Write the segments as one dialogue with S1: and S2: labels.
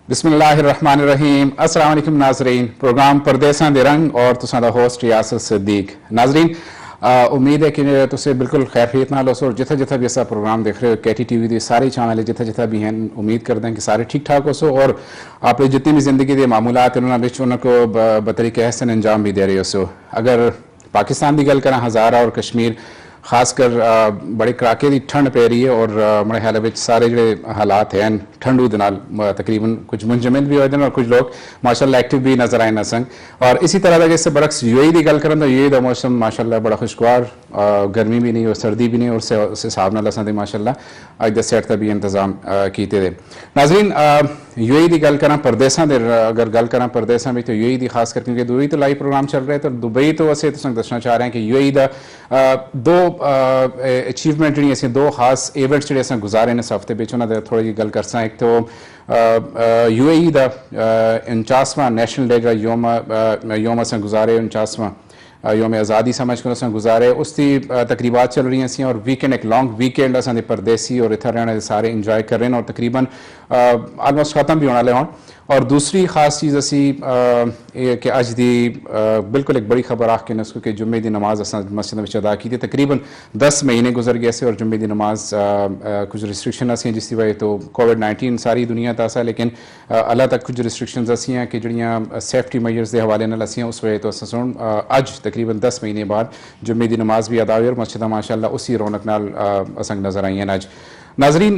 S1: बिस्मिल्लाहिर्रहमानिर्रहीम। अस्सलाम वालेकुम नाज़रीन। प्रोग्राम परदेसां दे रंग और तुसां दा होस्ट रियासत सिद्दीक। नाज़रीन, उम्मीद है कि तुम बिल्कुल खैरियत नाल हो। जिथे जिथे भी असा प्रोग्राम देख रहे हो KT TV के सारे चैनल जिथे जिथे भी हैं, उम्मीद करते हैं कि सारे ठीक ठाक हो और आप जितनी भी जिंदगी के मामूलात हैं उनको बतरीके हसन अंजाम भी दे रहे हो। अगर पाकिस्तान की गल करा, हज़ारा और कश्मीर खासकर बड़े कड़ाके की ठंड पै रही है और मेरे ख्याल में सारे जो हालात हैं ठंडू के नाल तकरीबन कुछ मुंजमिल भी होते हैं और कुछ लोग माशाल्लाह एक्टिव भी नजर आए नसन। और इसी तरह का इससे बरक्स UAE की गल करें तो UAE का मौसम माशाल्लाह बड़ा खुशगवार, गर्मी भी नहीं और सर्दी भी नहीं, और उस हिसाब नाल असां माशाल्लाह अज द सेट का भी इंतजाम किए थे। नाज़रीन, UAE की गल करा परदेसां दे, अगर गल करा परदेसां में तो UAE की खास कर, क्योंकि दुबई तो लाइव प्रोग्राम चल रहे हैं, तो दुबई तो असें तुसें दसना चाह रहे हैं कि UAE का दो अचीवमेंट जी असें दो खास इवेंट्स जो असें गुजारे इस हफ्ते में उन्होंने थोड़ी जी गल करसा। एक तो UAE का 49वां नेशनल डे जो योम असें गुजारे, 49वां योम आज़ादी समझ कर असें गुजारे, उसकी तकरीबात चल रही हैं और वीकेंड एक लॉन्ग वीकेंड असें परदेसी और इतना रहने सारे इंजॉय कर रहे हैं और तकरीबन आलमोस्ट ख़त्म भी होने वाले हों। और दूसरी खास चीज़ असी कि अज दी बिल्कुल एक बड़ी खबर आख के नस्को कि जुम्मे की नमाज अस मस्जिद में अदा की थी। तकरीबन 10 महीने गुजर गए से और जुम्मे की नमाज कुछ रिस्ट्रिक्शन असी जिसकी वजह तो कोविड-19 सारी दुनिया तक असा, लेकिन अल्लाह तक कुछ रिस्ट्रिक्शन असी हैं कि जड़ियाँ सेफ्टी मेजर्स के हवाले नाल असी उस वजह तो अस अज तकरीबन 10 महीने बाद जुम्मे की नमाज भी अदा हुई और मस्जिद माशाअल्लाह उसी रौनक नाल अस नजर आई हैं अज। नाजरीन,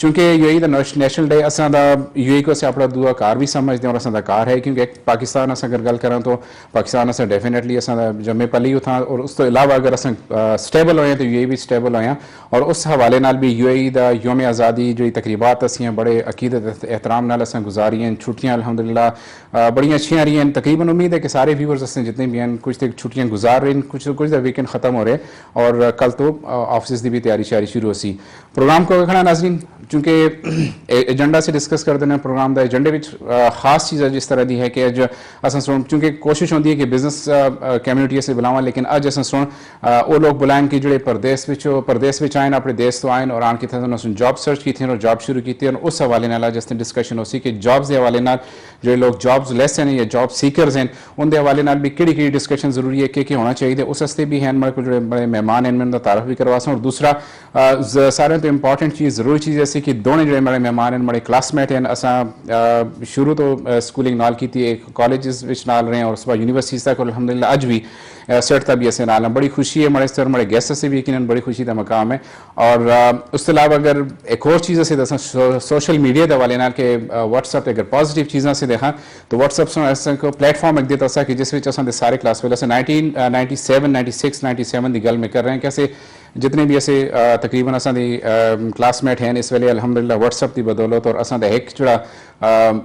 S1: चूँकि UAE का नेशनल डे असा UAE को असें अपना दूआ कार भी समझते हैं और असा कार है, क्योंकि पाकिस्तान अस अगर गल करें तो पाकिस्तान अस डेफिनेटली असा जम्मे पली उथा, और उस तो इलावा अगर अस स्टेबल होए तो UAE भी स्टेबल होया। और उस हवाले नाल भी UAE का योम आज़ादी जी तकरीबात असी बड़े अकीदत एहतराम नाल अस गुजारी हैं। छुट्टियाँ अल्हम्दुलिल्लाह बड़ियाँ अच्छी रही हैं। तकरीबन उम्मीद है कि सारे व्यूअर्स असें जितने भी हैं कुछ तो छुट्टियाँ गुजार रहे हैं, कुछ वीकेंड ख़त्म हो रहे और कल तो ऑफिस की भी तैयारी शारी शुरू हो सी। प्रोग्राम को खड़ा नाज़रीन, चूँकि एजेंडा से डिस्कस कर देना प्रोग्राम का एजेंडे में खास चीज़ जिस तरह की है कि अज अस सुन, चूँकि कोशिश होती है कि बिजनेस कम्यूनिटी से बुलावा, लेकिन अज अस सुन वो लोग बुलाएं कि जोड़े परदेस में आए अपने देश तो आए और आन के जॉब सर्च की थी और जॉब शुरू की थी। और उस हवाले नाल जिस डिस्कशन हो सी कि जॉब्स के हवाले नाल जो लोग जॉब्स लेस हैं या जॉब सीकर्स हैं उनके हवाले नाल भी कि डिस्कशन जरूरी है कि होना चाहिए। उस हस्ते भी हैं मेरे को जो बड़े मेहमान हैं उनका तारफ भी करवा सा। और दूसरा सारे तो इंपॉर्टेंट चीज़ ज़रूरी चीज़ ऐसी कि दोनों जो मेरे मेहमान हैं मेरे क्लासमेट हैं, असा शुरू तो स्कूलिंग नाल की थी, एक कॉलेज नाल रहे हैं और उस बाद यूनिवर्सिटी तक अल्हम्दुलिल्लाह अज भी सेट भी ऐसे नाल बड़ी खुशी है। मेरे सर मेरे गेस्ट से भी यकीन बड़ी खुशी का मकाम है। और उसके अलावा अगर एक और चीज़ से दसा सोशल मीडिया के हवाले नाल के व्हाट्सएप अगर पॉजिटिव चीज़ों से देखा तो व्हाट्सएप को प्लेटफॉर्म एक देता कि जिस सारे क्लास वाले 1997 96 97 की गल में कर रहे हैं कैसे जितने भी ऐसे तकरीबन असा क्लासमेट हैं इस वेले अल्हम्दुलिल्लाह व्हाट्सएप की बदौलत और असा एक जोड़ा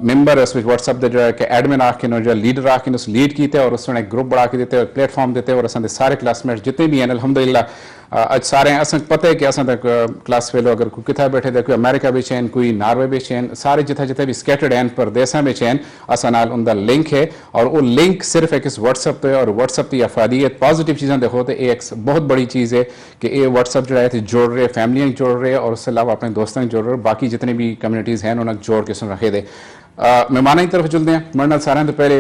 S1: मैंबर उस व्हाट्सएप का जो एडमिन आके जो लीडर आके उस लीड किए और उस एक ग्रुप बढ़ा के देते और प्लेटफॉर्म देते और असा सारे क्लासमेट जितने भी हैं अल्हम्दुलिल्लाह अज सारे अस पता है कि अस क्लास फेलो अगर कोई कितना बैठे थे, कोई अमेरिका में हैं, कोई नार्वे में हैं, सारे जिथे जिथे भी स्कैटर्ड हैं परदेसा में हैं अस नाल उनका लिंक है। और वो लिंक सिर्फ एक इस व्हाट्सएप पे और व्हाट्सएप की अफादियत पॉजिटिव चीज़ें देखो तो एक बहुत बड़ी चीज़ है कि ये व्हाट्सएप जो है जोड़ रहे फैमिलियाँ जोड़ रहे और उसके अलावा अपने दोस्तों जोड़ रहे बाकी जितने भी कम्यूनिटीज़ हैं उन्हें जोड़ के सुन रखे दे। मेहमान की तरफ चलते हैं। मेरे सारे तो पहले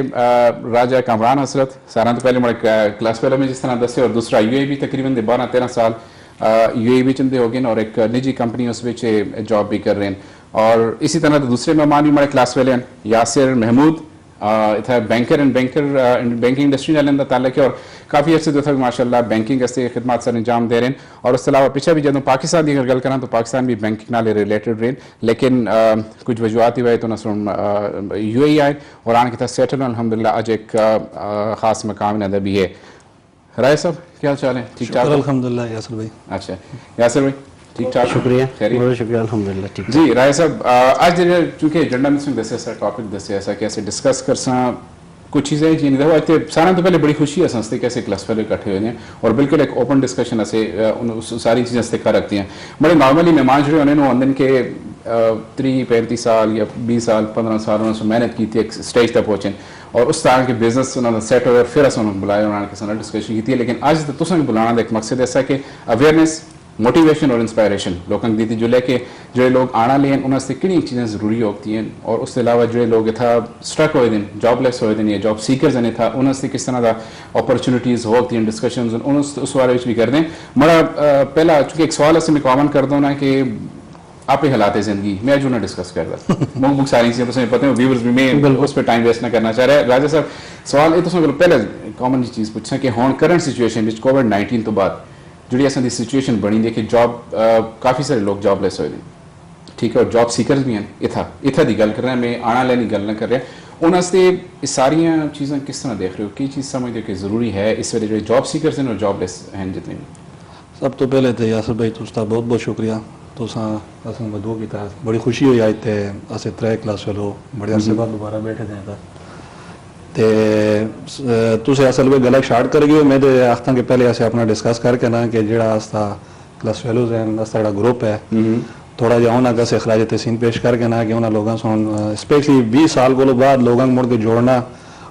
S1: राजा कामरान हसरत सारे तो पहले मेरे क्लास फेलो में जिस तरह दसे, और दूसरा UAE भी तकरीबन 12-13 साल UAE भी चंदे हो गए और एक निजी कंपनी उस जॉब भी कर रहे हैं। और इसी तरह दूसरे मेहमान भी मेरे क्लास फेले हैं यासिर महमूद, इतना बैंकिंग इंडस्ट्री नाल ताल्लुक है और काफ़ी अर्से तो माशाल्लाह बैंकिंग ऐसे खिदमत सर अंजाम दे रहे हैं। और उसके अलावा पिछले भी जब पाकिस्तान की अगर गल करें तो पाकिस्तान भी बैंकिंग नाल रिलेटेड रहे, लेकिन कुछ वजूहत की वजह तो न UAE आए और आने के सेटल अल्हम्दुलिल्लाह अज एक ख़ास मकाम इन्हें भी है। राय साहब क्या चाल है? ठीक ठाक
S2: अल्हम्दुलिल्लाह यासिर भाई।
S1: अच्छा यासिर भाई ठीक ठाक,
S2: शुक्रिया बहुत शुक्रिया अल्हम्दुलिल्लाह ठीक
S1: जी। राय साहब आज चूँकि एजेंडा में दसे ऐसा टॉपिक दसे ऐसा कैसे डिस्कस कर सा कुछ चीज़ें जी देखो इतने सारे तो पहले बड़ी खुशी है संस्थे कैसे क्लास फेलो इकट्ठे हुए हैं और बिल्कुल एक ओपन डिस्कशन ऐसे सारी चीज़ें से कर रखती हैं। बड़े नॉर्मली मेहमान जो उन्होंने अंदर के 30-35 साल या 20 साल 15 साल उन्होंने मेहनत की थी एक स्टेज तक पहुँचे और उस तरह के बिजनेस उन्होंने सेट हो फिर उन्होंने बुलाया उन्होंने डिस्कशन की थी। लेकिन अज तो तुसें बुलाना का एक मकसद ऐसा कि अवेयरनेस मोटिवेशन और इंस्पायरेशन लोगों की दी जुले के जो लोग आना लेन उन्होंने किन्नी चीज़ें ज़रूरी होती हैं और उसके अलावा जो लोग इतना स्ट्रक होए दिन जॉबलेस होए दिन या जॉब सीकर्स ने था उन्होंने किस तरह का अपॉर्चुनिटीज़ होती हैं डिस्कशंस उस बारे में भी कर दें बड़ा पहला चूँकि एक सवाल ऐसे मैं कॉमन कर दूँ ना कि आप ही हालात ज़िंदगी मैं जो ना डिस्कस कर रहा मुख सारी चीज़ें तो पता है व्यूअर्स भी मैं उस पर टाइम वेस्ट ना करना चाह रहा है राजा साहब सवाल ये तो पहले कॉमन चीज़ पूछा कि हुण करंट सिचुएशन विच कोविड-19 तो बाद जी असा सिचुएशन बनी दी कि जॉब काफ़ी सारे लोग जॉबलैस होए ठीक है और जॉब सीकर्स भी हैं इत्था की गल कर रहा मैं आना लैनी गल ना कर रहा उन्होंने ये सारिया चीज़ें किस तरह देख रहे हो की चीज़ समझते हो कि ज़रूरी है इस वे जो जॉब सीकर्स हैं और जॉबलैस हैं जितने भी
S2: सब तो पहले तो यासर भाई तुझा बहुत बहुत शुक्रिया तुसा असें मदू किया बड़ी खुशी हुई अज ते असें 3 क्लास फेलो बड़े अरसे बाद दोबारा बैठे थे ते तुसे असल में गला स्टार्ट कर गए मैं तो आखता कि पहले असें अपना डिस्कस करके ना कि जेड़ा आस्ता क्लास फेलोज हैं आस्ता जेड़ा ग्रुप है थोड़ा जिहा उन्होंने अगर अखराज तहसीन पेश करके ना कि उन्होंने लोगों सुन स्पेशली 20 साल को बाद लोगों को मुड़ के जोड़ना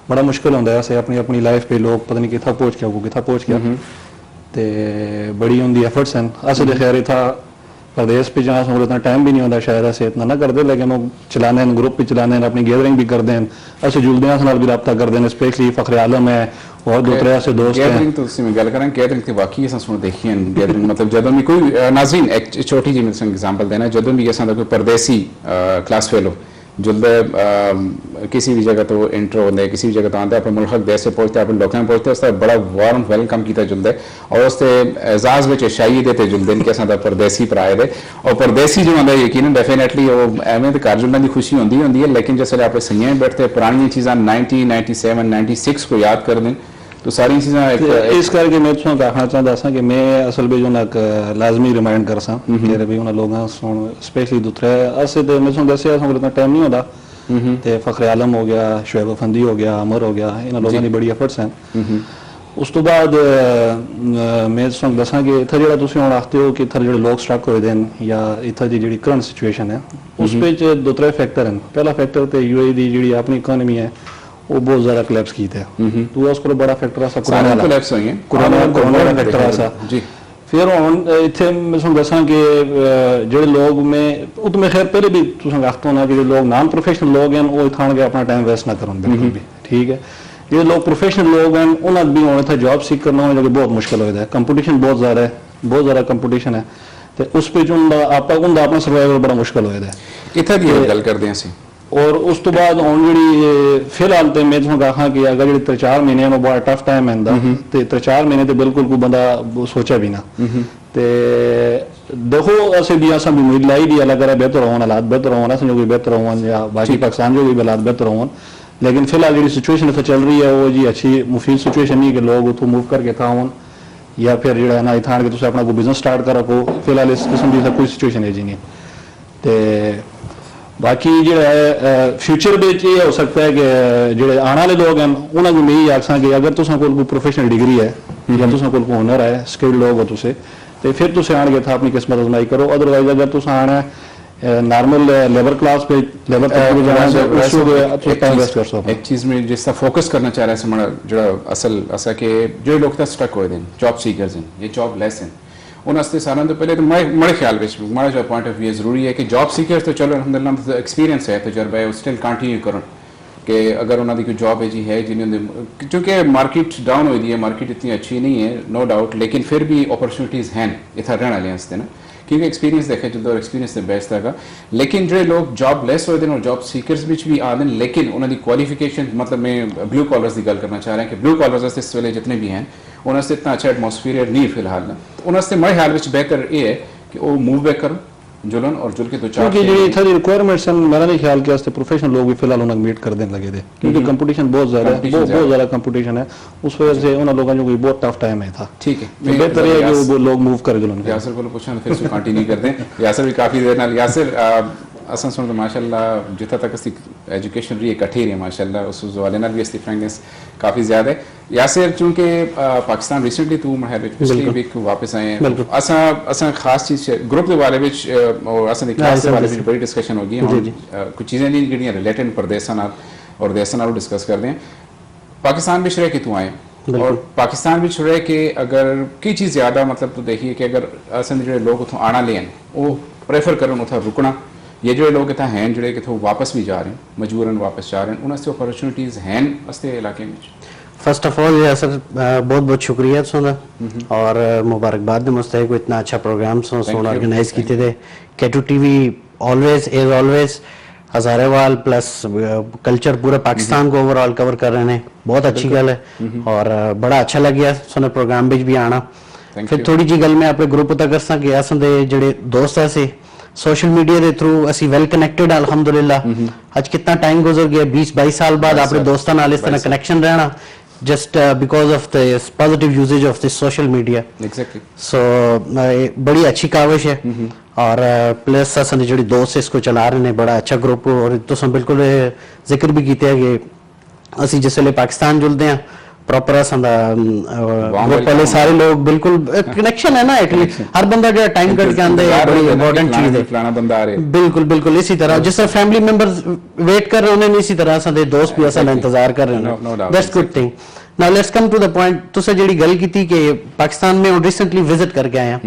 S2: बड़ा मुश्किल होता है असें अपनी अपनी लाइफ पे लोग पता नहीं कितना पहुँच गया ते बड़ी उनकी एफर्ट्स हैं असें तो खैर इतना प्रदेश पे जहाँ से इतना टाइम भी नहीं होता शायद ऐसे इतना ना करते लेकिन वो चलाने ग्रुप भी चलाने अपनी गैदरिंग भी करते हैं ऐसे जुलते हैं भी रब्ता करते हैं स्पेशली फखरे आलम है और दो तरह से दोस्त
S1: गैदरिंग तो मैं गल करें गैदरिंग तो वाकई अस सुन देखी है गैदरिंग मतलब जदों भी कोई नाज़रीन एक छोटी जी मैं एग्जांपल देना जदों भी असा कोई परदेसी क्लास फेलो जुलदे किसी भी जगह तो इंट्रो होंगे किसी भी जगह तो आते अपने मुल्क देश से पहुँचते अपने लोगों में पहुँचते उसका बड़ा वार्म वेलकम किया जुलदे और उससे एजाज में शाही देते जुलते कि असा परदेसी भराए दे और परदेसी जो होंगे यकीन डेफिनेटली वो एवं तो घर जुलने की खुशी होंगी है लेकिन जिससे आप सही बैठते पुरानी चीज़ा 90, 97, 96 को याद कर दें तो सारी चीज़ा
S2: इस करके मैं तुम आखना चाहता सा कि मैं असल में जो ना लाजमी रिमाइंड कर सा कि भाई उन्होंने लोगों सुन स्पेशली दूसरे असे तो मैं दस इतना टाइम नहीं होता तो फखरे आलम हो गया शुएब अफंदी हो गया अमर हो गया इन लोगों की बड़ी एफर्ट्स हैं उस तो बाद मैं तुम दसा कि इतना जो तुम हम आखते हो कि इतना जो लोग स्ट्रक होए हैं या इतना की जी करंट सिचुएशन है उस पर 2-3 फैक्टर हैं पहला फैक्टर तो यूएई की जी अपनी इकोनॉमी है वो बहुत ज़्यादा कोलैप्स की थे तो उसको बड़ा फैक्टर ऐसा कोरोना का फैक्टर ऐसा जी फिर हम इतने मैं तुम दसा कि जो लोग में उत में खैर पहले भी तुम आखते हो ना कि जो लोग नॉन प्रोफेशनल लोग हैं वो इतना के अपना टाइम वेस्ट ना करो बिल्कुल भी ठीक है जो लोग प्रोफेशनल लोग हैं उन्होंने भी होने था जॉब सीख करना हो जो बहुत मुश्किल होता है कंपटीशन बहुत ज़्यादा कंपटीशन है तो उस पर जो आप अपना सर्वाइवल बड़ा मुश्किल होता है
S1: इतना की गल करते हैं
S2: और उस तो बाद हम जी फिलहाल तो मैं तुम आखा कि अगर जो 3-4 महीने में बड़ा टफ टाइम है तो 3-4 महीने तो बिल्कुल कोई बंदा सोचा भी ना तो देखो असें भी असा भी उम्मीद लाई दी अल्लाह करे बेहतर होन हालात बेहतर होन असें जो भी बेहतर होन या बाकी पाकिस्तान जो भी हालात बेहतर होन लेकिन फिलहाल जी सिचुएशन इतना चल रही है वो जी अच्छी मुफीद सिचुएशन नहीं कि लोग उतो मूव करके था होन या फिर जो है ना इतना कि तुम अपना कोई बिजनेस स्टार्ट कर रखो फिलहाल इस किस्म की कोई सिचुएशन है जी नहीं तो बाकी जो है फ्यूचर में ये हो सकता है कि जो आने वाले लोग हैं उन्होंने मैं यही आखसा कि अगर तुम कोई प्रोफेशनल डिग्री है या तुम कोई हुनर है स्किल्ड लोग हो तुसे तो फिर तुम आन गए था अपनी किस्मत आजमाई करो अदरवाइज अगर तुम आना नॉर्मल लेबर क्लास पे लेबर टाइम वेस्ट कर सकते
S1: एक चीज़ में जिस तरह फोकस करना चाह रहा है हमारा जो असल ऐसा कि जो लोग स्टक हो जॉब सीकर्स हैं ये जॉब लेस हैं उन्होंने सारा तो पहले तो मेरे ख्याल में हमारा जो पॉइंट ऑफ व्यू ज़रूरी है कि जॉब सीकर्स तो चलो अलहमदिल्ला एक्सपीरियंस है तजर्बा है स्टिल कंटिन्यू करो कि अगर उन्होंने कोई जॉब है जी है जिन्होंने क्योंकि मार्केट डाउन हो गई है मार्केट इतनी अच्छी नहीं है नो डाउट लेकिन फिर भी अपॉर्चुनिटीज़ हैं इतना रहने वाले हैं ना क्योंकि एक्सपीरियंस देखे जो एक्सपीरियंस तो बेस्ट है लेकिन जो लोग जॉब लेस होते हैं और जॉब सीकर्स भी आते हैं लेकिन उन्होंने क्वालिफिकेशन मतलब मैं ब्लू कॉलर्स की गल करना चाह रहा हूँ कि ब्लू कॉलर्स इस वे जितने भी हैं उन्होंने इतना अच्छा एटमोसफियर नहीं फिलहाल ना तो उन्होंने मेरे ख्याल में बेहतर ये है कि वो मूव बैक करो जुलन और जुल के दो चार
S2: क्योंकि जी इधर रिक्वायरमेंट्स हैं मेरा नहीं ख्याल कि वास्ते प्रोफेशनल लोग भी फिलहाल उन्हें मीट कर देने लगे थे क्योंकि कंपटीशन बहुत ज़्यादा है बहुत ज़्यादा कंपटीशन है उस वजह से उन लोगों को बहुत टफ टाइम है था
S1: ठीक है
S2: बेहतर है कि वो लोग मूव कर जुलन
S1: यासर को पूछा फिर से कंटिन्यू कर दें यासर भी काफ़ी देर नाल यासर असा सुन तो माशाल्लाह जितना तक इसकी एजुकेशन रही इकट्ठी रही है माशाल्लाह उस हवाले नाल भी इसकी फ्रेंकनेस काफ़ी ज़्यादा है यासर चूँकि पाकिस्तान रिसेंटली तू पिछली वीक वापस आए हैं असा खास चीज़ ग्रुप के बारे में और असा क्लास के बारे में बड़ी डिस्कशन होगी कुछ चीज़ें नहीं जिहड़ियां रिलेटेड प्रदेशा नाल और देशा नाल डिस्कस करते हैं पाकिस्तान में रह के तू आए और पाकिस्तान भी रहे कि अगर की चीज़ ज़्यादा मतलब तो देखिए कि अगर असन जो लोग उतों आना लेन वो प्रेफर करन उतना रुकना ये जो लोग इतना हैं जो कि वापस भी जा रहे हैं मजबूरन वापस जा रहे हैं उन्हें अपॉर्चुनिटीज़ हैं अस्ते इलाके में
S3: फर्स्ट ऑफ ऑल सर बहुत बहुत शुक्रिया सोना और मुबारकबाद मुस्तैक को इतना अच्छा प्रोग्राम सोना ऑर्गेनाइज किए थे K two TV always as always Hazarewal plus culture पूरे पाकिस्तान को ओवरऑल कवर कर रहे हैं बहुत अच्छी गल है और बड़ा अच्छा लग गया सोने प्रोग्राम में भी आना फिर थोड़ी जी गल मैं अपने ग्रुप तक करसा कि असां दे जेड़े दोस्त से सोशल मीडिया के थ्रू असी वेल कनेक्टेड अल्हम्दुलिल्लाह आज कितना टाइम गुजर गया 20-22 साल बाद अपने दोस्तों नाल इस तरह कनेक्शन रहना just because of the positive usage of this social media
S1: exactly
S3: so बड़ी अच्छी काविश है और प्लस असन जेडी दोस्त इसको चला रहे ने बड़ा अच्छा ग्रुप और तुम बिल्कुल जिक्र भी किया कि असी जिसले पाकिस्तान जुलते हैं प्रॉपर असन पहले सारे लोग बिल्कुल कनेक्शन है ना एटलीस्ट हर बंदा जो टाइम कट के आंदा है बड़ी इंपॉर्टेंट चीज है
S1: फलाना बंदा आ रहे
S3: बिल्कुल बिल्कुल इसी तरह जिस तरह फैमिली मेंबर्स वेट कर रहे हैं इसी तरह असन दे दोस्त भी असन इंतजार कर रहे हैं that's good thing now let's come to the point तुसे जेडी गल की थी कि पाकिस्तान में रिसेंटली विजिट करके आया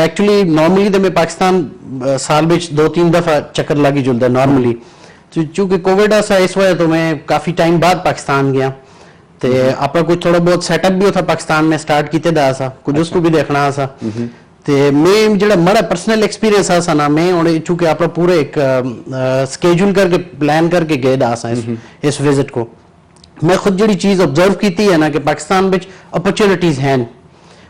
S3: एक्चुअली नॉर्मली तो मैं पाकिस्तान साल में 2-3 दफा चक्कर लगी जुलदा नॉर्मली चूंकि कोविड ऐसा इस वजह तो मैं काफी टाइम बाद पाकिस्तान गया ते आपका कुछ थोड़ा बहुत सेटअप भी था पाकिस्तान में स्टार्ट किते दा सा कुछ उसको भी देखना सा ते मैं जेड़ा मेरा पर्सनल एक्सपीरियंस है ना मैं और चूंकि आपका पूरे एक स्केड्यूल करके प्लान करके गए दा सा इस विजिट को मैं खुद जेड़ी चीज ऑब्जर्व कीती है ना कि पाकिस्तान में अपॉर्चुनिटीज हैं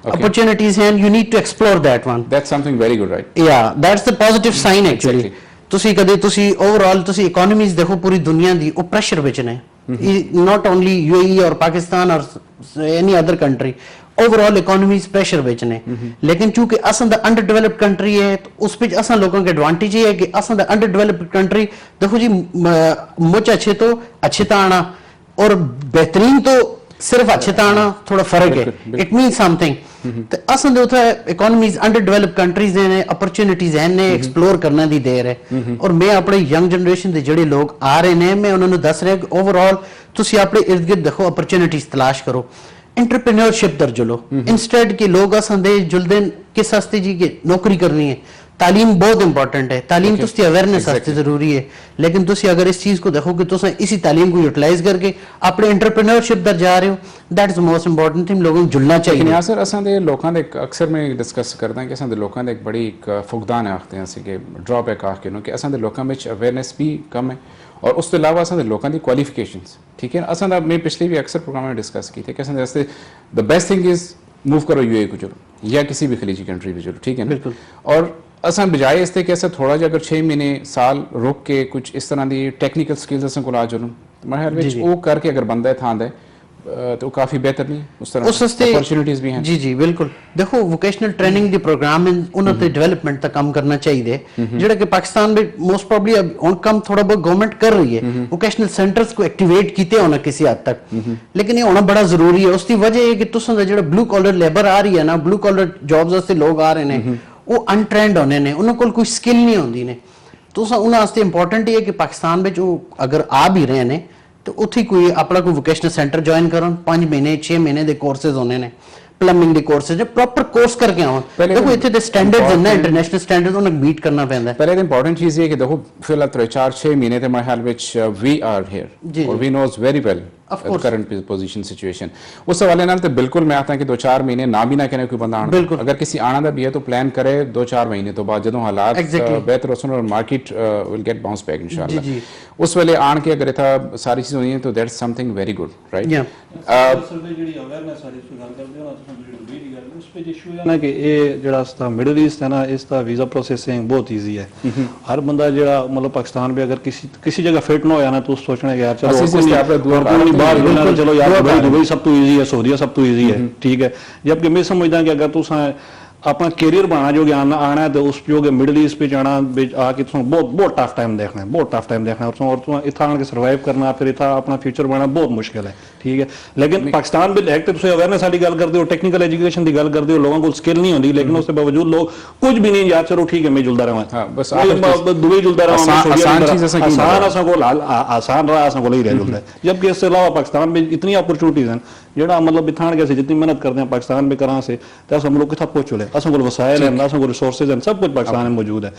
S3: opportunities and you need to explore that one
S1: that's something very good right
S3: yeah that's the positive sign actually ਤੁਸੀਂ ਕਦੇ ਤੁਸੀਂ ਓਵਰਆਲ ਤੁਸੀਂ ਇਕਨੋਮੀਜ਼ ਦੇਖੋ ਪੂਰੀ ਦੁਨੀਆ ਦੀ ਉਹ ਪ੍ਰੈਸ਼ਰ ਵਿੱਚ ਨੇ not only UAE or Pakistan or any other country overall economies pressure ਵਿੱਚ ਨੇ लेकिन चूंकि असां दा underdeveloped country है तो उस पे असां लोगों के एडवांटेज ये है कि असां दा underdeveloped country देखो जी मुझ अच्छे तो आना और बेहतरीन तो सिर्फ अच्छे तो आना थोड़ा फर्क है इट मीन समथिंग तो असन दे उथे इकोनॉमीज अंडर डेवलप्ड कंट्रीज ने अपॉर्चुनिटीज हैं ने एक्सप्लोर करने दी देर है और मैं अपने यंग जनरेशन दे जेडे लोग आ रहे ने मैं उन्होंने दस रहा कि ओवरऑल तुसी अपने इर्द गिर्द देखो अपॉर्चुनिटीज तलाश करो एंटरप्रेन्योरशिप दर जुलो इंस्टेड के लोग असन दे जुलदे किस हस्ते जी के नौकरी करनी है तालीम बहुत इंपॉर्टेंट है तालीम तो उसकी अवेयरनेस वास्ते जरूरी है लेकिन तुसी अगर इस चीज को देखो कि तुम इसी तालीम को यूटिलाइज करके अपने एंटरप्रेन्योरशिप दर जा रहे हो that is most important thing लोगों को जुड़ना चाहिए
S1: लेकिन यासर असां दे लोकां दे अक्सर मैं डिस्कस करदा कि असां दे लोकां दे एक बड़ी फुकदान है आखते हैं असी कि ड्रॉबैक आख के कि असां दे लोकां विच अवेयरनेस भी कम है और उस तो अलावा असां दे लोकां दी क्वालिफिकेशंस ठीक है असां दा मैं पिछले भी अक्सर प्रोग्राम में डिस्कस की थे कि असां दे वास्ते the best thing is move करो यूएई को चलो या किसी भी खलीजी कंट्री में चलो ठीक है ना और असां बजाय इसते कि असां थोड़ा जिहा अगर 6 महीने साल रुक के कुछ इस तरह दी टेक्निकल स्किल्स असां कोल आ जुड़न मेरे ख्याल विच वो करके अगर बंदा थां दे तो काफी बेहतर नहीं उस तरह अपॉर्चुनिटीज भी हैं
S3: जी जी बिल्कुल देखो वोकेशनल ट्रेनिंग दी प्रोग्राम उन्होंने ते डेवलपमेंट तक काम करना चाहिए जेड़ा कि पाकिस्तान में मोस्ट प्रोबब्ली अब हुन कम थोड़ा बहुत गवर्नमेंट कर रही है वोकेशनल सेंटर्स को एक्टिवेट कीते होना किसी हद तक लेकिन ये होना बड़ा जरूरी है उसकी वजह है कि तुसां दा जेड़ा ब्लू कॉलर लेबर आ रही है ना ब्लू कॉलर जॉब्स वास्ते लोग आ रहे हैं वो अनट्रेंड होने ने उन्होंने कोल कोई स्किल नहीं होंदी ने तो उन्होंने वास्ते इंपॉर्टेंट है कि पाकिस्तान में जो अगर आ भी रहे ने तो उत्थे कोई अपना कोई वोकेशनल सेंटर ज्वाइन करन 5 महीने 6 महीने दे कोर्सेज होने ने प्लम्बिंग दे कोर्सेज प्रॉपर कोर्स करके आवन देखो इत्थे दे स्टैंडर्ड्स हैं ना इंटरनेशनल स्टैंडर्ड्स उन्हें बीट करना पैंदा है
S1: पहले तो इंपॉर्टेंट चीज ये कि देखो फिलहाल 4-6 महीने ते मेरे ख्याल विच वी आर हियर और we knows very well current position situation उस हवाले नाल तो बिल्कुल मैं आता है कि 2-4 महीने ना भी ना कहने कोई बंदा आना अगर किसी आना दा भी है तो प्लान करे 2-4 महीने तो बाद जदों हालात बेहतर होसन और market will get bounce back इंशाल्लाह उस वेले आन के अगर था सारी चीज होनी है तो that's something very good right
S2: असल में जेडी अवेयरनेस वाली गल करदे हो ना तुम जेडी वीडियो गल उस पे इशू है ना कि ये जेड़ा सा मिडिल ईस्ट है ना इसका वीजा प्रोसेसिंग बहुत इजी है हर बंदा जेड़ा मतलब पाकिस्तान में अगर किसी जगह फिट ना होया ना तो सोचना कि यार चलो बाहर चलो यार दुबई सब तो इजी है सऊदीया सब तो इजी है ठीक है जबकि मैं समझदा कि अगर तुम अपना कैरियर बनाना जो आना है तो उस जो मिडल ईस्ट पे जाना आके बहुत बहुत टफ टाइम देखना है, बहुत टफ टाइम देखना है और इतना आके सर्वाइव करना फिर इतना अपना फ्यूचर बनाना बहुत मुश्किल है, ठीक है। लेकिन पाकिस्तान में एक तो तुम अवेयरनेस वाली गल करते हो, टेक्निकल एजुकेशन की गल करते हो, लोगों को स्किल नहीं होती, लेकिन उसके बावजूद लोग कुछ भी नहीं यार चलो ठीक है मैं जुलता रहा
S1: बस
S2: दुबई जुलता रहा
S1: आसान
S2: आसान रहा असा को ही रह जुलता है। जबकि इससे अलावा पाकिस्तान में इतनी अपॉर्चुनिटीज हैं जेड़ा मतलब इतना कैसे जितनी मेहनत करते हैं पाकिस्तान में करा से तो हम लोग कितना पहुंच चुके अस को वसायल हैं, अस को रिसोर्सेज हैं, सब कुछ पाकिस्तान में मौजूद है।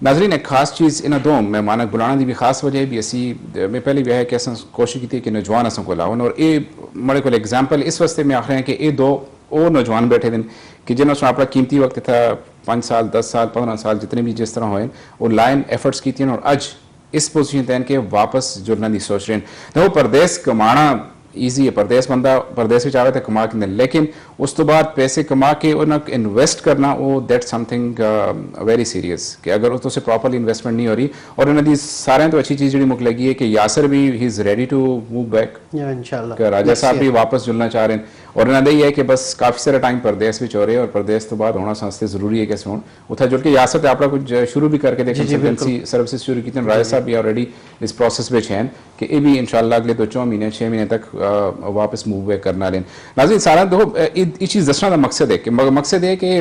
S1: नाजरीन एक खास चीज़ इन्हें दो मेहमान बुलाने की भी खास वजह भी असी मैं पहले भी है कि अस कोशिश की कि नौजवान अस को लावन और ये मेरे को एग्जाम्पल इस वास्ते में आख रहे हैं कि ये दो वो नौजवान बैठे दिन कि जिन्होंने अपना कीमती वक्त था 5 साल 10 साल 15 साल जितने भी जिस तरह होए वो लाइन एफर्ट्स की और अज इस पोजीशन तैन के वापस जुड़ने की सोच रहे हैं। तो वो परदेस कमाना ईजी है, परदेस बंदा परदेस में आवे तो कमा के, लेकिन उस तो बाद पैसे कमा के उन्हें इन्वेस्ट करना वो दैट समथिंग वेरी सीरियस कि अगर उस तो से प्रॉपरली इन्वेस्टमेंट नहीं हो रही और इन्हें सारे तो अच्छी चीज़ जी मुझे लगी है कि यासर भी he is ready to move back,
S3: इंशाल्लाह
S1: राजा साहब भी वापस जुड़ना चाह रहे हैं और इन्हें यही है कि बस काफ़ी सारा टाइम परदेस में हो रहे और परदेस तो बाद होना संस्थे जरूरी है कैसे होना उतना जुड़ के यासर तो अपना कुछ शुरू भी करके देखें, कंसल्टेंसी सर्विसेज शुरू की राजा साहब भी ऑलरेडी इस प्रोसेस में हैं कि ये भी इंशाल्लाह अगले 2-4 महीने 6 महीने तक वापस मूव बैक करना लें। नाज़रीन सारा देखो ये चीज़ दसना का मकसद है कि मकसद है कि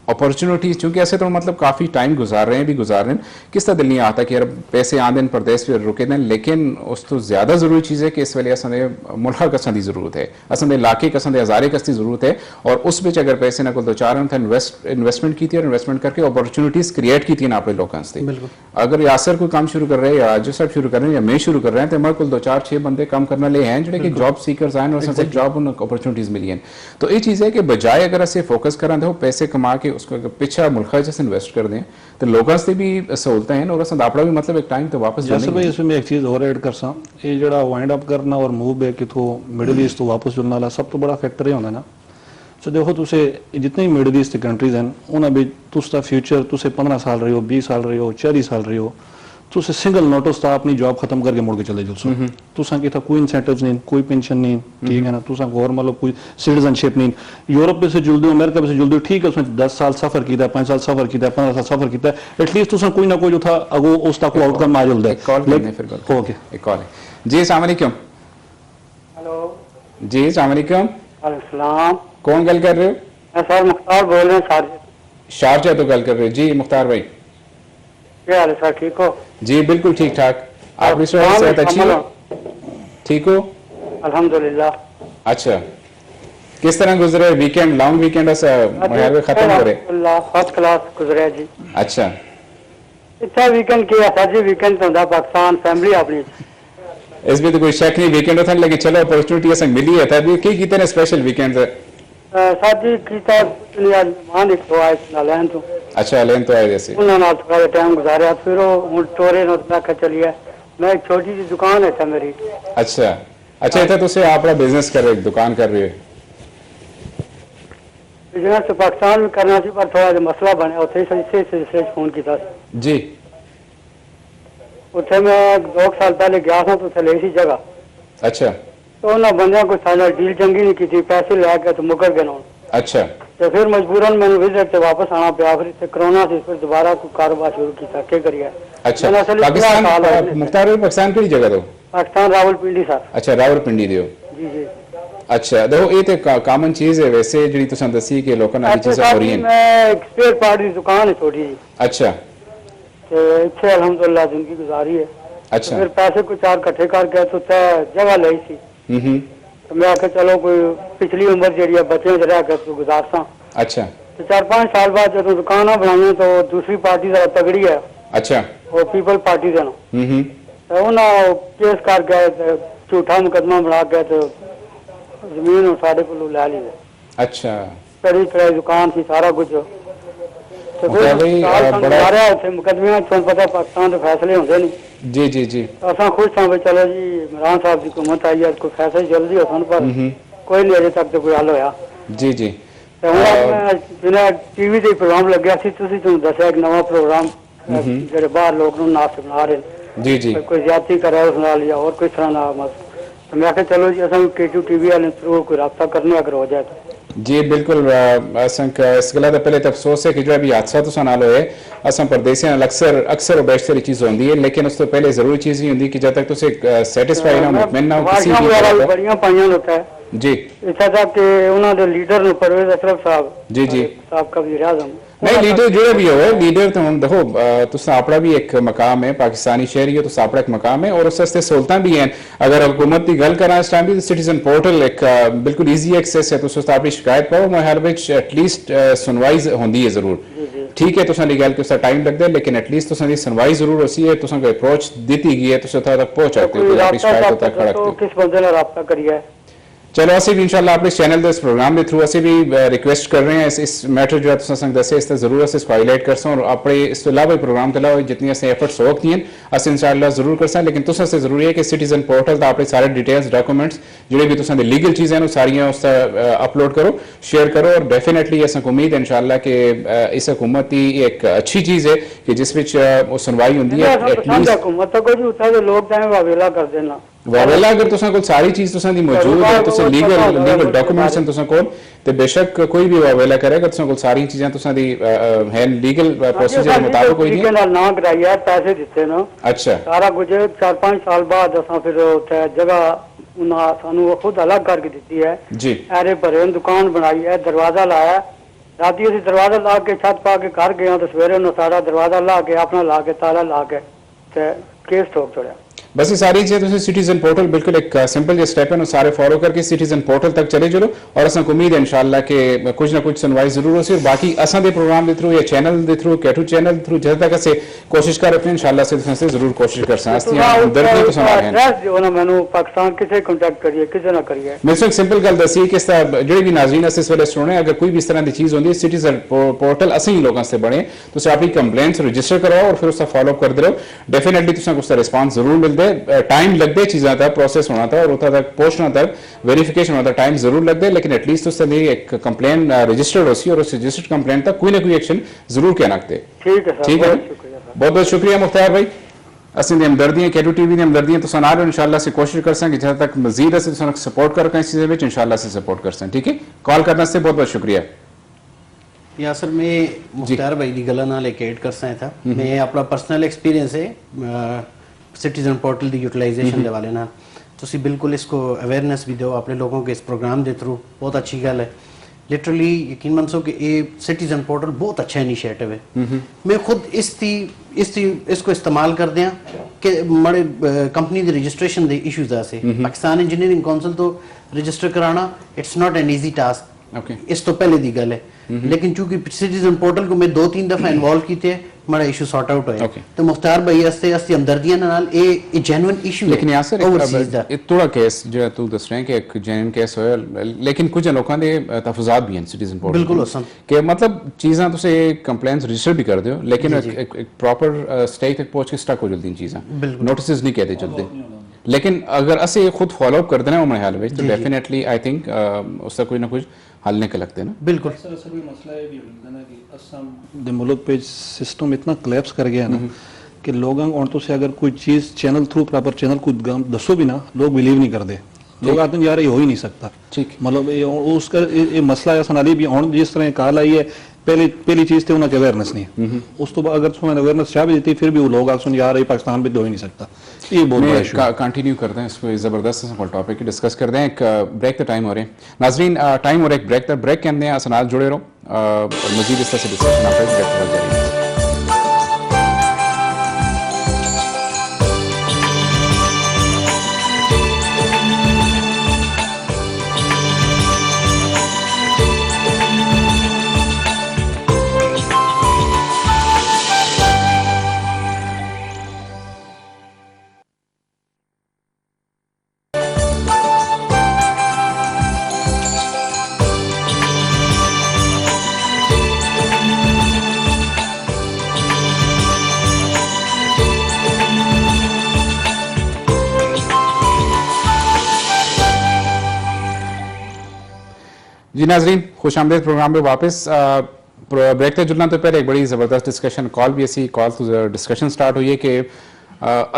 S1: अपॉर्चुनिटीज चूंकि ऐसे तो मतलब काफ़ी टाइम गुजार रहे हैं किस तरह दिल नहीं आता कि यार पैसे आंदे प्रदेश फिर रुके दें, लेकिन उस तो ज़्यादा ज़रूरी चीज़ है कि इस वेले असें मुल्क कसन की ज़रूरत है, असें इलाके कसन के हज़ारे कस की ज़रूरत है और उस बिच अगर पैसे ना को दो चार हैं इन्वेस्टमेंट की और इन्वेस्टमेंट करके अपॉर्चुनिटीज़ क्रिएट की अपने लोगों से। अगर यासर कोई काम शुरू कर रहे हैं या राजू साहब शुरू कर रहे हैं या मैं शुरू कर रहे हैं तो हमारे को 2-4-6 बंदे काम करने ले हैं जो कि जॉब सीकर्स आए और कुछ जॉब अपॉर्चुनिटीज़ मिली हैं। तो ये चीज़ है कि बजाय अगर असें फोकस करा देखो पैसे कमा के उसको पिछा मुल्क जैसे इन्वेस्ट कर दें तो लोगों से भी सहूलतें हैं और अपना भी मतलब एक टाइम तो वापस
S2: जैसे भाई इसमें एक चीज़ और ऐड कर सा ये जरा वाइंड अप करना और मूव बैक किथों मिडिल ईस्ट तो वापस जुड़ने वाला सब तो बड़ा फैक्टर ही होना ना। सो देखो तुसे जितनी मिडिल ईस्ट कंट्रीज हैं उन्हें भी तुसका फ्यूचर तुसे 15 साल रही हो 20 साल रही हो 40 साल रही हो तुसे सिंगल नोटिस था अपनी जॉब खत्म करके मुड़ के चले जाओ तुसा की था कोई इंसेंटिव्स नहीं कोई पेंशन नहीं, ठीक है ना, तुसा और मतलब कोई सिटीजनशिप नहीं। यूरोप पे से जुड़ दो अमेरिका पे से जुड़ दो ठीक है उसमें 10 साल सफर किया 5 साल सफर किया 15 साल सफर किया एटलीस्ट तुसा कोई ना कोई जो था अगो उस तक आउटकम आ जुलदा है। ओके एक कॉल है
S1: जी अस्सलाम वालेकुम।
S4: हेलो
S1: जी अस्सलाम वालेकुम।
S4: वालेकुम।
S1: कौन गल कर रहे हो?
S4: मैं सर मुख्तार बोल रहे हैं
S1: शारजा तो गल कर रहे हो जी मुख्तार भाई।
S4: क्या हाल है सर, ठीक हो?
S1: जी बिल्कुल ठीक ठाक, आप इस वक्त सेहत अच्छी हो? ठीक हो
S4: अल्हम्दुलिल्लाह।
S1: अच्छा किस तरह गुजरे वीकेंड लॉन्ग वीकेंड खत्म हो रहे?
S4: फर्स्ट क्लास गुजरे जी।
S1: अच्छा
S4: इतना वीकेंड किया सर जी, वीकेंड तो होता पाकिस्तान फैमिली अपनी
S1: इसमें तो कोई शक नहीं वीकेंड होता लेकिन चलो अपॉर्चुनिटी असें मिली है तभी की कितने स्पेशल वीकेंड है
S4: सर जी कीता आज मान एक तो आए नालैन तो
S1: अच्छा लेन तो आए जैसे
S4: उन्होंने नाल थोड़ा टाइम गुजारा फिर वो टोरे नो तक चलिए मैं एक छोटी सी दुकान है था मेरी।
S1: अच्छा अच्छा इतना तुसे अपना बिजनेस कर रहे दुकान कर रहे हो?
S4: बिजनेस तो पाकिस्तान में करना सी पर थोड़ा मसला बने उथे से फोन किया
S1: जी
S4: उथे मैं 2 साल पहले गया था तो उथे ले सी जगह।
S1: अच्छा
S4: तो उन्होंने बंदे को सारा डील चंगी नहीं की थी, पैसे ले गए तो मुकर गए ना।
S1: अच्छा
S4: तो फिर मजबूरन मैंने विजिट से वापस आना पिया, फिर कोरोना से फिर दोबारा कोई कारोबार शुरू किया क्या करिए।
S1: अच्छा पाकिस्तान मुख्तार भाई पाकिस्तान की जगह दो?
S4: पाकिस्तान रावलपिंडी सर।
S1: अच्छा रावलपिंडी दो
S4: जी जी।
S1: अच्छा देखो ये तो कॉमन चीज है वैसे जी तुम दसी कि लोगों ने चीजें हो रही हैं।
S4: मैं एक स्पेयर पार्ट की दुकान है छोटी जी।
S1: अच्छा
S4: तो इतने अल्हम्दुलिल्लाह जिंदगी गुजारी है।
S1: अच्छा
S4: तो फिर पैसे कुछ 4 इकट्ठे करके तो जगह ली सी तो मैं आके चलो कोई पिछली उम्र जी बच्चे रह के तो गुजारसा।
S1: अच्छा
S4: तो 4-5 साल बाद जब दुकान बनाई तो दूसरी पार्टी जरा तगड़ी है।
S1: अच्छा
S4: वो पीपल पार्टी देना तो उन्हें केस कर गए झूठा मुकदमा बना गए तो जमीन साढ़े को लै ली।
S1: अच्छा
S4: कड़ी कड़ाई दुकान थी सारा कुछ तो मुकदमे पता पाकिस्तान के फैसले होंगे नहीं।
S1: जी जी जी
S4: असा खुश था भाई चलो जी इमरान साहब की हुकूमत आई है कोई फैसले जल्दी हो पर कोई नहीं अजे तक तो कोई हल होया।
S1: जी जी
S4: जिन्हें टीवी से प्रोग्राम लग्या सी तुसी तुम दसिया एक नवा प्रोग्राम जेडे बाहर लोग नाश्ते बना रहे
S1: जी जी
S4: कोई ज्यादती करे उस नाल या और कोई तरह ना तो मैं आख्या चलो जी असा केटू टीवी वाले थ्रू कोई रास्ता करने अगर हो जाए तो
S1: जी बिल्कुल असां इस गल्ला दा पहले तो अफसोस है कि जो अभी हादसा तुसा नाल होए असां परदेसियां नाल अक्सर अक्सर और बेशतर चीज़ होंदी है, लेकिन उस तो पहले जरूरी चीज़ ही होंदी कि जब तक तुसे सैटिस्फाई ना मुतमइन ना हो किसी
S4: सिफारिशां
S1: भी
S4: वगैरह
S1: तरह
S4: भी
S1: का।
S4: बड़ियां पाइयां होता है
S1: जी
S4: इत्थे तक कि उन्होंने दे लीडर ने परवेज अशरफ साहब
S1: जी जी
S4: साहब का वज़ीर आज़म
S1: नहीं लीडर जो भी हो लीडर तो हम देखो तुसा अपना भी एक मकाम है पाकिस्तानी शहरी हो तो अपना एक मकाम है और उस वास्ते सहूलतां भी हैं। अगर हुकूमत की गल करा इस टाइम भी सिटीजन पोर्टल एक बिल्कुल ईजी एक्सेस है, तुस अपनी शिकायत पाओ मेरे ख्याल विच एटलीस्ट सुनवाई होंदी है जरूर। ठीक है तुसा दी गल कि उसका टाइम लगता है लेकिन एटलीस्ट तुसा दी सुनवाई जरूर होसी है, तुसा को अप्रोच दी गई है, तुस उत्थे तक पहुंचाते हो
S4: कोई
S1: अपनी शिकायत उत्थे
S4: रास्ता
S1: खड़कते
S4: तो
S1: हो।
S4: किस बंदे ने रास्ता करिए
S1: चलो असं भी इंशाल्लाह अपने चैनल के इस प्रोग्राम के थ्रू असं भी रिक्वेस्ट कर रहे हैं इस मैटर जो है तुसां संग दसे इस जरूर अस इसको हाईलाइट कर और अपने इस तो अलावा प्रोग्राम के अलावा जितनी असें एफर्ट्स होती हैं अस इंशाल्लाह जरूर कर लेकिन तुसां से जरूरी है कि सिटीजन पोर्टल का अपने सारे डिटेल्स डॉक्यूमेंट्स जो भी तुसां दी लीगल चीज़ें वो सारियां उस अपलोड करो शेयर करो और डेफिनेटली असें उम्मीद है इंशाल्लाह कि इस हुकूमत की एक अच्छी चीज़ है कि जिस विच सुनवाई होंदी है
S4: पसंद है हुकूमत तो कुछ उत्थे दे लोग तां वावेला कर देना
S1: वावेला अगर तुसां कोल सारी चीज़ तुसां दी मौजूद है तुसां लीगल डॉक्यूमेंट्स हैं तुसां कोल ते बेशक कोई भी वावेला करेगा तुसां कोल सारी चीज़ें तुसां दी है लीगल प्रोसीजर के मुताबिक होई
S4: तरीके नाल ना कराई है पैसे दिते ना
S1: अच्छा
S4: सारा कुछ 4-5 साल बाद असां फिर उत्थे जगह उन्हां सानू खुद अलग करके दिती है
S1: जी
S4: ऐरे भरे दुकान बनाई है दरवाजा लाया राती असीं दरवाजा ला के छत पा के घर गए तो सवेरे उन्हें सारा दरवाजा ला के अपना ला के ताला ला के ते केस ठोक छोड़ा।
S1: बस ये सारी चीज़ें तुम सिटीजन पोर्टल बिल्कुल एक सिंपल जो स्टेप है वो सारे फॉलो करके सिटीजन पोर्टल तक चले चलो और असा उम्मीद है इंशाल्लाह कि कुछ ना कुछ सुनवाई जरूर होसी और बाकी असा दे प्रोग्राम के थ्रू या चैनल के थ्रू कैटू चैनल थ्रू जब तक असे कोशिश कर रहे हैं इंशाल्लाह से जरूर कोशिश कर सकते हैं दर्द तो सुना है
S4: एड्रेस जो ना मैनू पाकिस्तान किसे कांटेक्ट करिए किसे ना करिए
S1: मैं एक सिंपल गल दसी कि इस जो भी नाज़रीन इस वेले सुने अगर कोई भी इस तरह की चीज़ होती है सिटीजन पोर्टल असें ही लोगों से बने तो अपनी कंप्लेंट्स रजिस्टर करवाओ और फिर उसका फॉलो करते रहो डेफिनेटली तुम उसका रिस्पॉन्स जरूर मिलता है। टाइम लगते चीज़ा तक प्रोसेस होना था और उतना तक पहुंचना तक वेरिफिकेशन होना था टाइम जरूर लगता है लेकिन एटलीस्ट उससे एक कंप्लेन रजिस्टर्ड होसी और उस रजिस्टर्ड कंप्लेन तक कोई ना कोई एक्शन जरूर क्या नाकते।
S4: ठीक है
S1: ठीक है बहुत बहुत शुक्रिया मुख्तार भाई असें दी हमदर्दियां कैटू टीवी दी हमदर्दियां तो सुना रहे इंशाल्लाह से कोशिश कर सकें जहाँ तक मजीद असें सपोर्ट कर इस चीज़ें में इंशाल्लाह से सपोर्ट कर सकें। ठीक है कॉल करने से बहुत बहुत शुक्रिया।
S3: या सर मैं मुख्तार भाई की गल्लां नाल एक ऐड कर सकता था मैं अपना पर्सनल एक्सपीरियंस है सिटीजन पोर्टल की यूटिलाइजेशन के हवाले नाल तुसी बिल्कुल इसको अवेयरनेस भी दो अपने लोगों के इस प्रोग्राम के थ्रू बहुत अच्छी गल है लिटरली यकीन मनसो कि ये सिटीजन पोर्टल बहुत अच्छा इनिशिएटिव है। मैं खुद इसको इस्तेमाल कर दिया कि बड़े कंपनी के रजिस्ट्रेशन के इशूज से पाकिस्तान इंजीनियरिंग काउंसिल तो रजिस्टर कराना it's not an easy task इस तो पहले की गल है लेकिन चूंकि सिटीजन पोर्टल को मैं 2-3 दफा इन्वॉल्व किए मेरा इशू सॉर्ट आउट होया तो मुख्तार भाई हस्ते हस्ते हमदर्दियां नाल ए जेन्युइन इशू
S1: लेकिन यार सर एक थोड़ा केस जो तू दस रहे हैं कि एक जेन्युइन केस होया लेकिन कुछ लोगों दे तहफुजात भी हैं सिटीजन पोर्टल
S3: बिल्कुल हसन
S1: कि मतलब चीज़ां तुसे कंप्लेंट्स रजिस्टर भी कर दो लेकिन एक प्रॉपर स्टेज तक पहुंच के स्टक हो जल्दी चीज़ां नोटिस नहीं कहते चलते लेकिन अगर असे खुद फॉलो अप कर देना वो मेरे ख्याल में तो डेफिनेटली आई थिंक उसका कोई ना कुछ हल निकल लगते हैं ना।
S3: बिल्कुल
S2: सर असल में मसला ये भी होता है ना कि असम दे मुल्क पे सिस्टम इतना क्लैप्स कर गया ना कि लोगों औरतों से अगर कोई चीज़ चैनल थ्रू प्रॉपर चैनल को दसो भी ना लोग बिलीव नहीं करते लोग आते हैं यार ये हो ही नहीं सकता
S1: ठीक
S2: मतलब उसका ये मसला है सनाली भी और जिस तरह कॉल आई है पहली चीज़ तो उन्हें अवेयरनेस नहीं उस तो बाद अगर तुम्हें अवेयरनेस चाह भी देती फिर भी वो लोग आप सुन यार पाकिस्तान में तो हो ही नहीं सकता ये बहुत बड़ा इशू
S1: कंटिन्यू करते हैं इसको ज़बरदस्त टॉपिक डिस्कस करते हैं। एक ब्रेक का टाइम हो रहे हैं नाजरीन टाइम और एक ब्रेक के अंदर असनात जुड़े रहो और मजीद इस तरह से डिस्कशन आप ब्रेक कर जाएंगे। जी नाजरीन खुश आमदेद प्रोग्राम में वापस ब्रेक तक जुड़ना तो पहले एक बड़ी ज़बरदस्त डिस्कशन कॉल भी ऐसी कॉल तो डिस्कशन स्टार्ट हुई है कि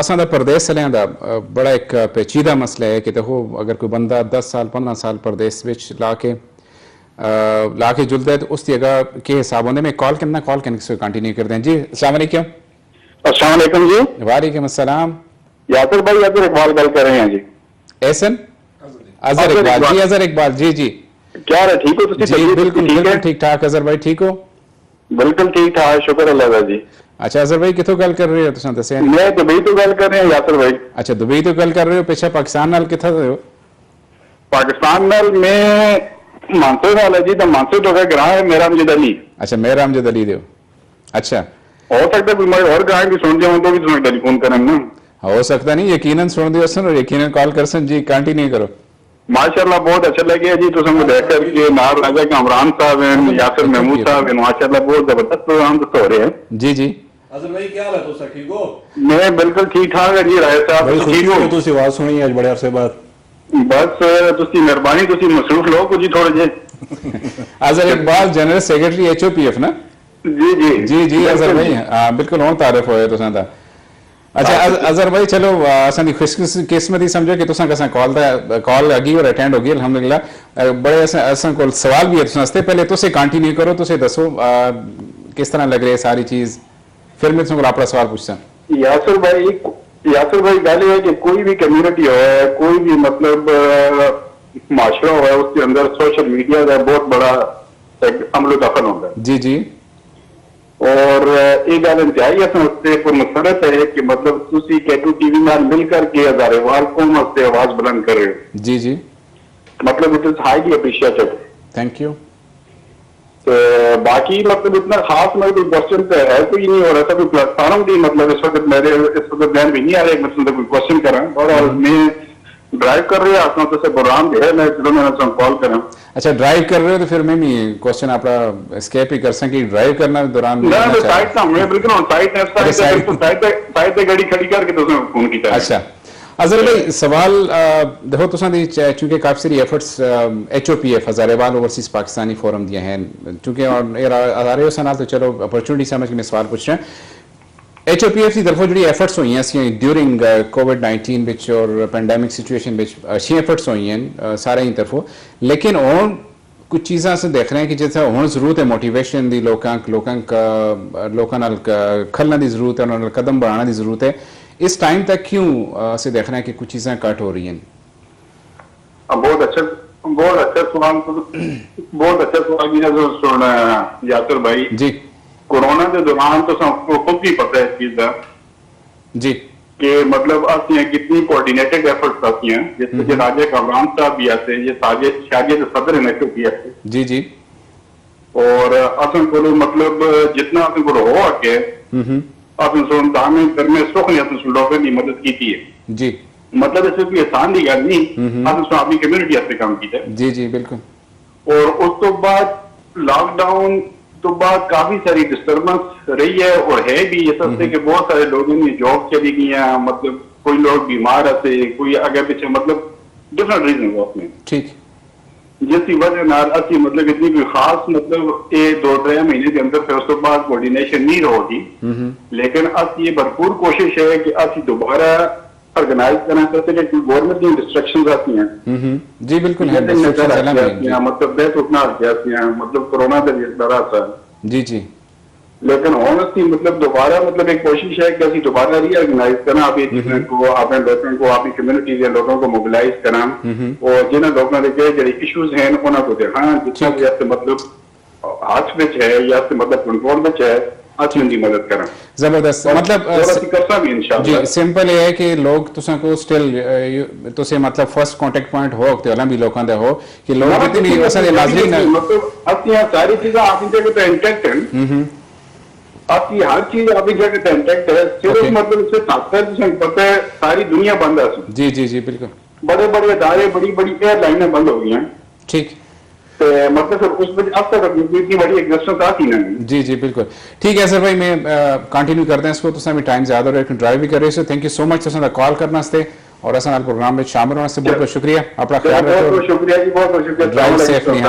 S1: असा परदेस चलिया का बड़ा एक पेचीदा मसला है कि देखो अगर कोई बंदा 10 साल 15 साल परदेस ला के ला के जुलदा है तो उस जगह के हिसाब होंगे मैं कॉल करना कंटिन्यू कर दें जी। अस्सलाम वालेकुम।
S5: अस्सलाम वालेकुम जी।
S1: वालेकुम अस्सलाम।
S5: यासिर भाई अजहर इकबाल गल कर रहे हैं जी।
S1: एहसन अजहर इकबाल जी। अजहर इकबाल जी जी
S5: क्या है ठीक हो तुसी?
S1: जी
S5: तबीयत
S1: बिल्कुल
S5: ठीक है?
S1: बिल्कुल ठीक ठाक। अजहर भाई ठीक हो?
S5: बिल्कुल ठीक ठाक शुक्र अल्लाह दा जी।
S1: अच्छा अजहर भाई कितों गल कर रहे हो तुसां दस्सिया नहीं?
S5: मैं दुबई तो गल कर रहे हैं यासिर भाई।
S1: अच्छा दुबई तो गल कर रहे हो, पिछा पाकिस्तान नाल किथा दे हो?
S5: पाकिस्तान नाल मैं मानसर वाल है जी, तो मानसर तो ग्रां है मेरा अमजद अली।
S1: अच्छा मेरा अमजद अली दे हो। अच्छा
S5: हो सकता है कोई मेरे और ग्रां भी सुन जाऊं तो भी तुम्हें टेलीफोन करन ना।
S1: हो सकता नहीं, यकीनन सुन दियो सन और यकीनन कॉल कर सन जी। कंटिन्यू करो।
S5: माशाल्लाह बहुत अच्छा लगे जी तुम को देख कर के नार राजा कामरान साहब हैं, यासिर महमूद साहब हैं, माशाल्लाह बहुत जबरदस्त प्रोग्राम तो हो रहे हैं।
S1: जी जी
S2: ਅਜ਼ਰ ਭਾਈ ਕੀ ਹਾਲ ਹੈ ਤੁਸੀਂ ਠੀਕ ਹੋ?
S5: मैं बिल्कुल ठीक ठाक है जी। राय साहब
S2: ਬੜੀ
S5: तुसी
S2: ਖੁਸ਼ੀ
S5: ठीक
S2: ਹੋਈ
S5: हो?
S2: ਤੁਸੀਂ ਆਵਾਜ਼ ਸੁਣੀ ਅੱਜ ਬੜੇ ਅਰਸੇ ਬਾਅਦ।
S5: बस तुसी मेहरबानी तुसी मसरूफ लोग हो जी थोड़े जे।
S1: Azhar Iqbal general secretary HOPF ना?
S5: जी जी
S1: जी जी अजहर भाई हाँ बिल्कुल हों तारिफ होए तुसां दा। अच्छा अजहर भाई चलो असां दी खुशकिस्मती समझो कि तुसां कसा कॉल अगी और अटेंड होगी अल्हम्दुलिल्लाह। बड़े असां कोल सवाल भी है तुसां वास्ते। पहले तुसे कंटिन्यू करो, तुसे दसो किस तरह लग रही है सारी चीज, फिर मैं तुमको अपना सवाल पूछता।
S5: यासिर भाई गल है कि कोई भी कम्युनिटी हो, कोई भी मतलब माशरा हो, उसके अंदर सोशल मीडिया का बहुत बड़ा एक अमल दखल होता है।
S1: जी जी
S5: और ये गल इंतहाई उससे पुरमसरत है कि मतलब तुसी केटू टीवी नाल मिलकर के हजारेवाल कौम वास्ते आवाज बुलंद कर रहे हो।
S1: जी जी
S5: मतलब it is highly appreciated.
S1: Thank you.
S5: तो बाकी मतलब इतना खास मेरे कोई क्वेश्चन तो है कोई नहीं, और ऐसा कोई प्लेटफॉर्म भी मतलब इस वक्त मेरे इस वक्त ध्यान भी नहीं आ रहा है मैं कोई क्वेश्चन करा। और मैं ड्राइव कर रहा था तो से प्रोग्राम है मैं चलो मैंने कॉल करा।
S1: अच्छा ड्राइव कर रहे हो तो फिर मैं भी क्वेश्चन अपना स्केप ही कर सकें। ड्राइव करना दौरान
S5: ना मैं साइड था, मैं बिल्कुल ऑन साइड है। साइड पे गाड़ी खड़ी करके तो उसने फोन किया।
S1: अच्छा अजहर भाई सवाल देखो तुसां दी चूंकि काफी सारी efforts HOPF Hazarewal overseas Pakistani forum दिए हैं चूंकि आ रहे हो सनाल तो चलो अपॉर्चुनिटी समझ के मैं सवाल पूछ रहा हूं। HOPF की तरफों जी एफर्ट्स हुई हैं ड्यूरिंग COVID-19 विच और पेंडेमिक सिचुएशन विच अच्छी एफर्ट्स हुई हैं सारे ही तरफों, लेकिन और कुछ चीज़ां से देख रहे हैं कि जैसे हुण जरूरत है मोटिवेशन की लोगों नाल खलना की जरूरत है, उन्होंने कदम बढ़ाने की जरूरत है। इस टाइम तक क्यों से देख रहे हैं कि कुछ चीजें कट हो रही हैं?
S5: बहुत अच्छा सवाल बहुत अच्छा सवाल भी जो सुना यासिर भाई
S1: जी।
S5: कोरोना के दौरान तो सबको खुद भी पता है इस चीज का
S1: जी
S5: कि मतलब आती हैं कितनी कोऑर्डिनेटेड एफर्ट्स आती हैं, जैसे कि राजा कामरान साहब भी आते हैं, ये शागिद सदर है HOPF।
S1: जी जी
S5: और असन को मतलब जितना असन को हो आके असन सुन दामे घर में सुख ने असन लोगों की मदद की थी
S1: जी।
S5: मतलब इससे कोई आसान की गल नहीं, असन सुन अपनी कम्युनिटी से काम किया
S1: जी जी बिल्कुल।
S5: और उस तो बाद लॉकडाउन तो बाद काफी सारी डिस्टर्बेंस रही है और है भी ये सबसे कि बहुत सारे लोगों की जॉब चली गई है, मतलब कोई लोग बीमार आते, कोई आगे पीछे मतलब डिफरेंट रीजन उसमें
S1: ठीक
S5: जिसकी वजह नाल असी मतलब इतनी कोई खास मतलब ये 2-3 महीने के अंदर फिर उस तो बाद कोऑर्डिनेशन नहीं होगी, लेकिन असी ये भरपूर कोशिश है कि असी दोबारा ऑर्गेनाइज करना चाहते हैं कि गवर्नमेंट की इंस्ट्रक्शंस आती हैं।
S1: जी बिल्कुल है
S5: मतलब बेहद उठना मतलब कोरोना के दौरान था
S1: जी जी।
S5: लेकिन ऑनेस्टली मतलब दोबारा मतलब एक कोशिश है कि असी दोबारा रीऑर्गेनाइज करना अपनी चीजों को, अपने लोगों को, अपनी कम्युनिटी के लोगों को मोबिलाइज करना और जिन्हें लोगों के जो इश्यूज हैं उन्होंने को देखना जितना भी आपसे मतलब हाथ में है या मतलब कंट्रोल में है अच्छी उनकी मदद करना।
S1: जबरदस्त मतलब जी सिंपल ये है कि लोग तुसा को स्टिल तुसे मतलब फर्स्ट कांटेक्ट पॉइंट हो ते वाला भी लोकां दा हो कि लोग कितनी असल नाज़रीन
S5: मतलब असली सारी चीजें आपकी जगह पे इंटैक्ट हैं, आपकी हर चीज आपकी जगह पे इंटैक्ट है, सिर्फ मतलब इससे ताकत पता है सारी दुनिया बंद है।
S1: जी जी जी बिल्कुल।
S5: बड़े बड़े अदारे बड़ी बड़ी एयरलाइनें बंद हो गई हैं।
S1: ठीक
S5: मतलब उस वजह अब तक इतनी बड़ी एग्जिस्टेंस आती ना। जी
S1: जी बिल्कुल ठीक है सर भाई मैं कंटिन्यू करते हैं इसको तो भी टाइम ज्यादा हो रहा ड्राइव भी कर रहे हो। थैंक यू सो मच तुसा कॉल करने वास्ते और असा प्रोग्राम में शामिल होने से बहुत बहुत शुक्रिया। अपना ख्याल रखो,
S5: शुक्रिया जी, बहुत बहुत शुक्रिया।
S1: Drive safely,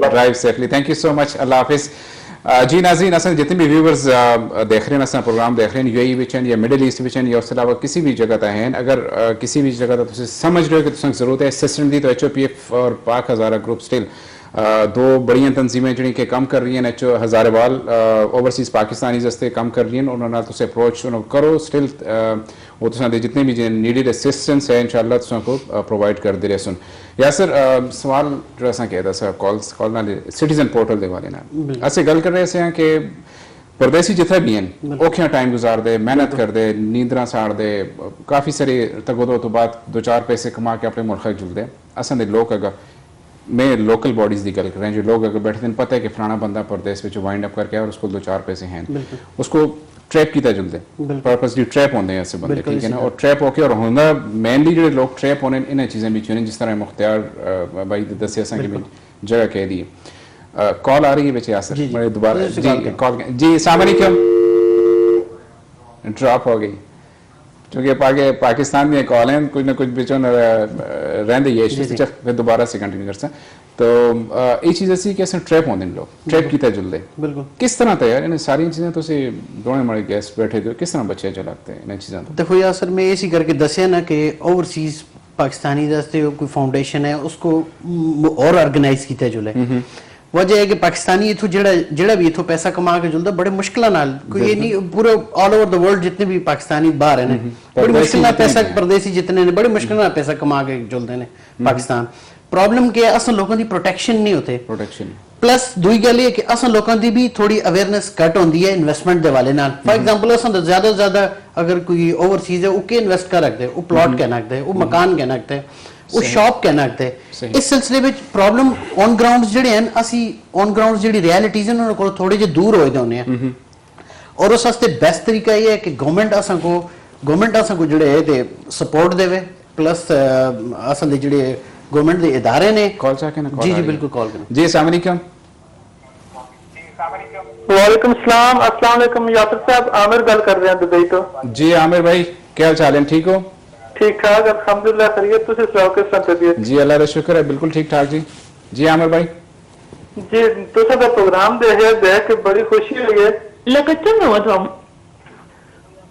S1: drive safely. Thank you so much, अल्लाह हाफिज। जी नाज़रीन असल जितने भी व्यूवर्स देख रहे हैं असा प्रोग्राम देख रहे हैं UAE विचन या मिडल ईस्ट विचन या उसके अलावा किसी भी जगह का हैं, अगर किसी भी जगह का तुम समझ रहे हो कि तुम जरूरत है असिस्टेंट की तो HOPF और पाक हज़ारा ग्रुप स्टिल दो बड़ियां तंजीमें जिहड़ियां कि कम कर रही हैं एच हजारेवाल ओवरसीज पाकिस्तानीज वास्ते कम कर रही हैं उन्होंने नाल तुसीं अप्रोच करो स्टिल वो तुसां दे जितने भी नीडेड असिस्टेंस है इंशाल्लाह तुसां को प्रोवाइड करदे रहसन यासर सवाल जो असां कहदा सा कॉल नाल सिटीजन पोर्टल दे वाले नाल असीं गल कर रहे हैं कि परदेसी जिथे भी हैं औखियां टाइम गुजारदे मेहनत करदे नींदरां साड़दे काफ़ी सारे तगोदो तो बाद दो चार पैसे कमा के अपने मुल्क जुलदे असां दे लोग अगर मैं लोकल बॉडीज की गल कर रहे हैं जो लोग अगर बैठे दिन पता है कि फलाना बंदा परदेस में वाइंड अप करके और उसको दो चार पैसे हैं उसको ट्रैप किया जुलते पर्पसली ट्रैप होंगे ऐसे बंदे ठीक है ना और ट्रैप होके और होंदा मेनली जो लोग ट्रैप होने इन चीज़ें भी चुने जिस तरह मुख्तियार भाई दसिया असा कि जगह कह दी कॉल आ रही है बच्चे यासर मैं दोबारा जी कॉल जी अस्सलाम वालेकुम ड्रॉप हो गई क्योंकि पाकिस्तान में कॉल हैं कुछ ना कुछ बिचों रहते ये फिर दोबारा से कंटिन्यू करते हैं तो ये चीज़ ऐसी कि ट्रैप होंगे लोग ट्रैप किया जुलते
S3: बिल्कुल
S1: किस तरह तो यार इन सारी चीज़ें तो दोने मड़े गेस्ट बैठे थे किस तरह बच्चे चलाते हैं इन चीज़ों तो
S3: देखो यार सर मैं ऐसी करके दसिया ना कि ओवरसीज पाकिस्तानी वास्ते कोई फाउंडेशन है उसको और ऑर्गेनाइज किया जुले वजह है कि पाकिस्तानी इथों जेड़ा भी इथों पैसा कमा के जुलदा बड़े मुश्किल नाल कोई ये नहीं पूरे ऑल ओवर द वर्ल्ड जितने भी पाकिस्तानी बाहर हैं बड़ी मुश्किल नाल पैसा परदेसी जितने ने बड़ी मुश्किल नाल पैसा कमा के जुलदे ने पाकिस्तान प्रॉब्लम के असल लोगों की प्रोटेक्शन नहीं होते
S1: प्रोटेक्शन
S3: प्लस दूई गल ये कि असल लोगों की भी थोड़ी अवेयरनेस घट होती है इन्वेस्टमेंट के वाले नाल फॉर एग्जांपल असल ज्यादा ज्यादा अगर कोई ओवरसीज है वो इन्वेस्ट कर रखते वो प्लॉट कह रखते वो मकान कह रखते वो शॉप कह रखते इस सिलसिले में प्रॉब्लम ऑन ग्राउंड जेडे हैं असी ऑन ग्राउंड जी रियलिटीज हैं उन्होंने को थोड़े जे दूर होए होने हैं और उस वास्ते बेस्ट तरीका ये है कि गवर्नमेंट असा को जेडे है ते सपोर्ट देवे प्लस असल जेडे गवर्नमेंट के इदारे ने
S1: कॉल चाहे ना
S3: जी जी बिल्कुल कॉल करें
S1: जी अस्सलाम वालेकुम
S6: वालेकुम सलाम अस्सलाम वालेकुम यासर साहब आमिर गल कर रहे हैं दुबई तो
S1: जी आमिर भाई क्या हाल चाल है ठीक हो
S6: ठीक ठाक अल्हम्दुलिल्लाह खैरियत तुझे सुनाओ किस तरह तबीयत
S1: जी अल्लाह का शुक्र है बिल्कुल ठीक ठाक जी जी आमिर भाई
S6: जी तुझे का प्रोग्राम देख के बड़ी खुशी हुई है
S7: लगता है तुम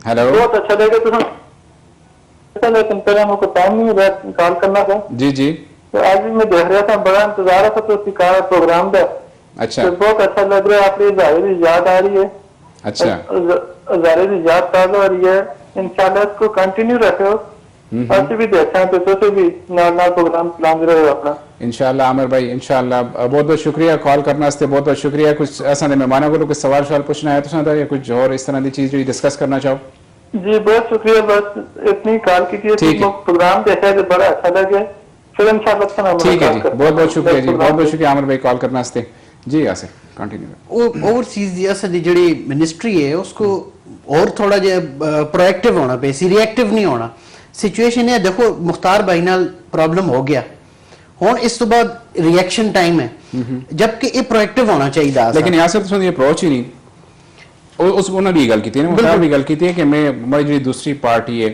S1: हेलो
S6: बहुत अच्छा लगा तुझे लेकिन पहले मुझको टाइम नहीं हुआ कॉल करना था
S1: जी जी
S6: तो आज भी मैं देख रहा था बड़ा इंतजार था तो सिखा प्रोग्राम का
S1: अच्छा
S6: तो बहुत अच्छा लग रहा है आपकी जाहिर याद आ रही है
S1: अच्छा
S6: जाहिर याद ताज़ा हो रही है इंशाल्लाह इसको कंटिन्यू रखो और भी देखा तो तुझे भी ना प्रोग्राम चलाते रहो अपना
S1: इंशाल्लाह आमिर भाई इंशाल्लाह बहुत बहुत शुक्रिया कॉल करने वास्ते बहुत बहुत शुक्रिया कुछ असा मेहमानों को कुछ सवाल पूछना है तो या कुछ और इस तरह की चीज जो डिस्कस करना चाहो
S6: जी बहुत शुक्रिया बस इतनी कॉल की थी प्रोग्राम देखा तो बड़ा अच्छा लगे फिर इंशाल्लाह
S1: ठीक है जी बहुत बहुत शुक्रिया जी बहुत बहुत शुक्रिया आमिर भाई कॉल करने वास्ते जी यासिर कंटिन्यू
S3: ओवरसीज दी असल जी मिनिस्ट्री है उसको और थोड़ा जो प्रोएक्टिव होना पे रिएक्टिव नहीं होना सिचुएशन है देखो मुख्तार भाई नाल प्रॉब्लम हो गया हुन इस तो बाद रिएक्शन टाइम है जबकि ये प्रोएक्टिव होना चाहिए
S1: लेकिन यासिर तो ये अप्रोच ही नहीं उस उन्होंने गल की थी ना मुख्तार भी गल की थी कि मैं हमारी जो दूसरी पार्टी है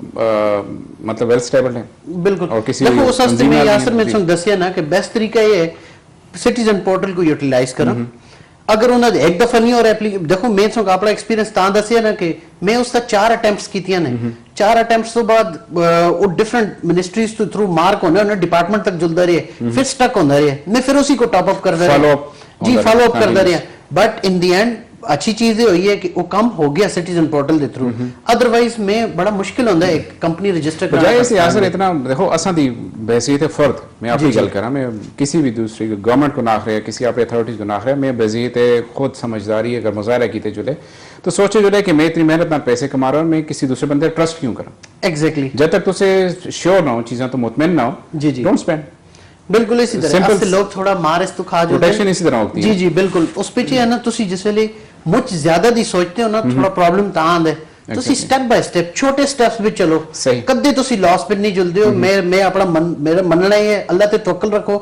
S1: मतलब वेल स्टेबल है
S3: बिल्कुल
S1: और किसी
S3: देखो उस वास्ते में यासिर में तुम दसिया ना कि बेस्ट तरीका ये है सिटीजन पोर्टल को यूटिलाइज करो अगर उन्होंने एक दफा नहीं और देखो मैं तो अपना एक्सपीरियंस ता दसिया ना कि मैं उसका 4 अटेम्प्ट्स कीतियां ने 4 अटेम्प्ट्स तो बाद वो डिफरेंट मिनिस्ट्रीज तो थ्रू मार्क होने उन्हें डिपार्टमेंट तक जुलदा रहे फिर स्टक होंदा रहे मैं फिर उसी को टॉप अप करदा रहा जी फॉलो अप करदा रहा बट इन द एंड अच्छी चीज ये हुई है कि वो कम हो गया सिटीजन पोर्टल के थ्रू अदरवाइज में बड़ा मुश्किल होता है एक कंपनी रजिस्टर
S1: बजाय से यासर इतना देखो असा दी बहसीत फर्द मैं आपकी गल करा मैं किसी भी दूसरी गवर्नमेंट को नाख रहा किसी अपने अथॉरिटीज को नाख रहा मैं बहसीत खुद समझदारी अगर मुजाहरा किए जुले तो सोचे जुले कि मैं इतनी मेहनत ना पैसे कमा रहा हूँ मैं किसी दूसरे बंदे ट्रस्ट क्यों करा
S3: एग्जैक्टली
S1: जब तक तुझे श्योर ना हो चीज़ें तो मुतमिन ना हो
S3: जी जी
S1: डोंट स्पेंड
S3: बिल्कुल इसी तरह अब से लोग थोड़ा मारिस तो खा जो
S1: प्रोटेक्शन इसी तरह होती है
S3: जी जी बिल्कुल उस पे है ना तुसी जिस वेले मुझ ज्यादा दी सोचते हो ना थोड़ा प्रॉब्लम ता आंदा है तुसी स्टेप बाय स्टेप छोटे स्टेप्स में चलो कदे तुसी लॉस पे नहीं जुलदे हो मैं अपना मेरा मनना है अल्लाह ते तवक्कल रखो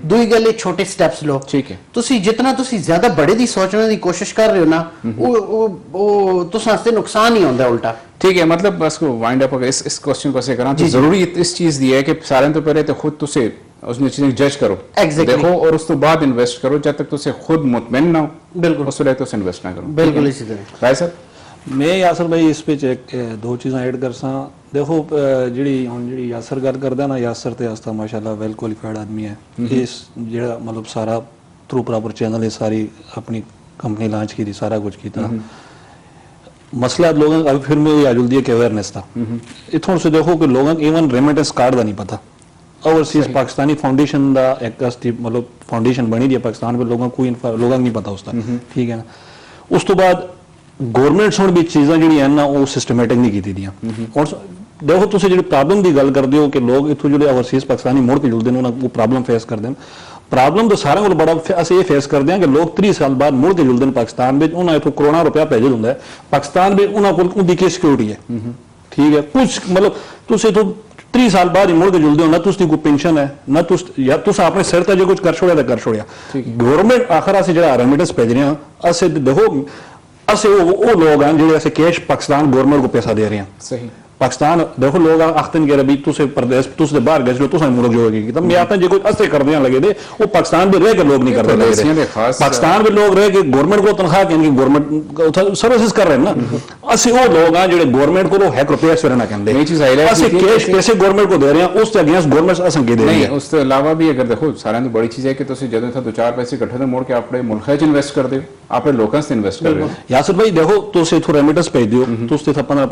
S3: दूई गल छोटे स्टेप्स लो
S1: ठीक है
S3: तुसी जितना तुसी ज्यादा बड़े दी सोचने की कोशिश कर रहे हो ना वो तुस वास्ते नुकसान ही होता है उल्टा
S1: ठीक है मतलब बस को वाइंड अप अगर इस क्वेश्चन को ऐसे करा तो जरूरी इस चीज दी है कि सारे तो पहले तो खुद तुसे उसने चीजें जज करो देखो और उस तो बाद इन्वेस्ट करो जब तक तुसे खुद मुतमइन ना हो
S3: बिल्कुल
S1: उस वक्त तुसे इन्वेस्ट ना करो
S3: बिल्कुल इसी तरह
S1: राय सर
S2: मैं यासर भाई इस पे एक दो चीज़ां ऐड कर सा देखो जी यासर गल करदा ना यासर ते आस्ता माशाल्लाह वेल क्वालिफाइड आदमी है इस जेड़ा मतलब सारा थ्रू प्रॉपर चैनल है सारी अपनी कंपनी लॉन्च की थी सारा कुछ किया मसला लोगों का फिर मैं आ जुलदी है कि अवेयरनेस था इथों से देखो कि लोगों को इवन रेमिटेंस कार्ड का नहीं पता ओवरसीज पाकिस्तानी फाउंडेशन का एक मतलब फाउंडेशन बनी दी है पाकिस्तान में लोगों को नहीं पता उसका ठीक है ना उस तो बाद गवर्नमेंट्स हुण भी चीज़ां जिहड़ियां ना वो सिस्टमैटिक नहीं की दियां और देखो तुसीं जिहड़ी प्रॉब्लम की गल करदे हो कि लोग इत्थों जिहड़े ओवरसीज पाकिस्तानी मुड़ के जुलदे ने उन्हां वो प्रॉब्लम फेस करदे ने प्रॉब्लम तो सारे को बड़ा असं ये फेस करते हैं कि लोग 30 साल बाद मुड़ के जुलते हैं पाकिस्तान में उन्हें इतों करोड़ों रुपया भेजे होंगे पाकिस्तान में उन्होंने की सिक्योरिटी है ठीक है कुछ मतलब तुम इतों 30 साल बाद ही मुड़ के जुलते हो ना तुम कोई पेंशन है ना या तुम अपने सिर तक जो कुछ कर छोड़िया तो कर छोड़िया गवर्नमेंट आखिर अस जो रेमिटेंस भेज रहे हैं अस देखो अस वो लोग हैं जो ऐसे कैश पाकिस्तान गवर्नमेंट को पैसा दे रहे हैं
S1: सही
S2: पाकिस्तान देखो लोग आखते हैं कि अभी तुसे प्रदेश तुसे बाहर गए जो तुसे मुल्क जो होगी तब मैं आता जो कुछ असे कर दिया लगे दे वो पाकिस्तान में रह के लोग नहीं करते लगे पाकिस्तान में लोग रह के गवर्नमेंट को तनख्वाह यानी गवर्नमेंट सर्विसेज कर रहे हैं ना असि वो लोग हैं जो गवर्नमेंट को हैक रुपया से रहना कहते हैं असि कैश पैसे गवर्नमेंट को दे रहे हैं उसके अगेंस्ट गवर्नमेंट असं के दे रही है
S1: उस तो अलावा भी अगर देखो सारे तो बड़ी चीज है कि तुसी जदों था 2-4 पैसे इकट्ठे तो मोड़ के अपने मुल्क च इन्वेस्ट कर दो अपने लोगों से इन्वेस्ट कर रहे हो
S2: यासर भाई देखो तुम इथों रेमिटेंस भेज दियो तुम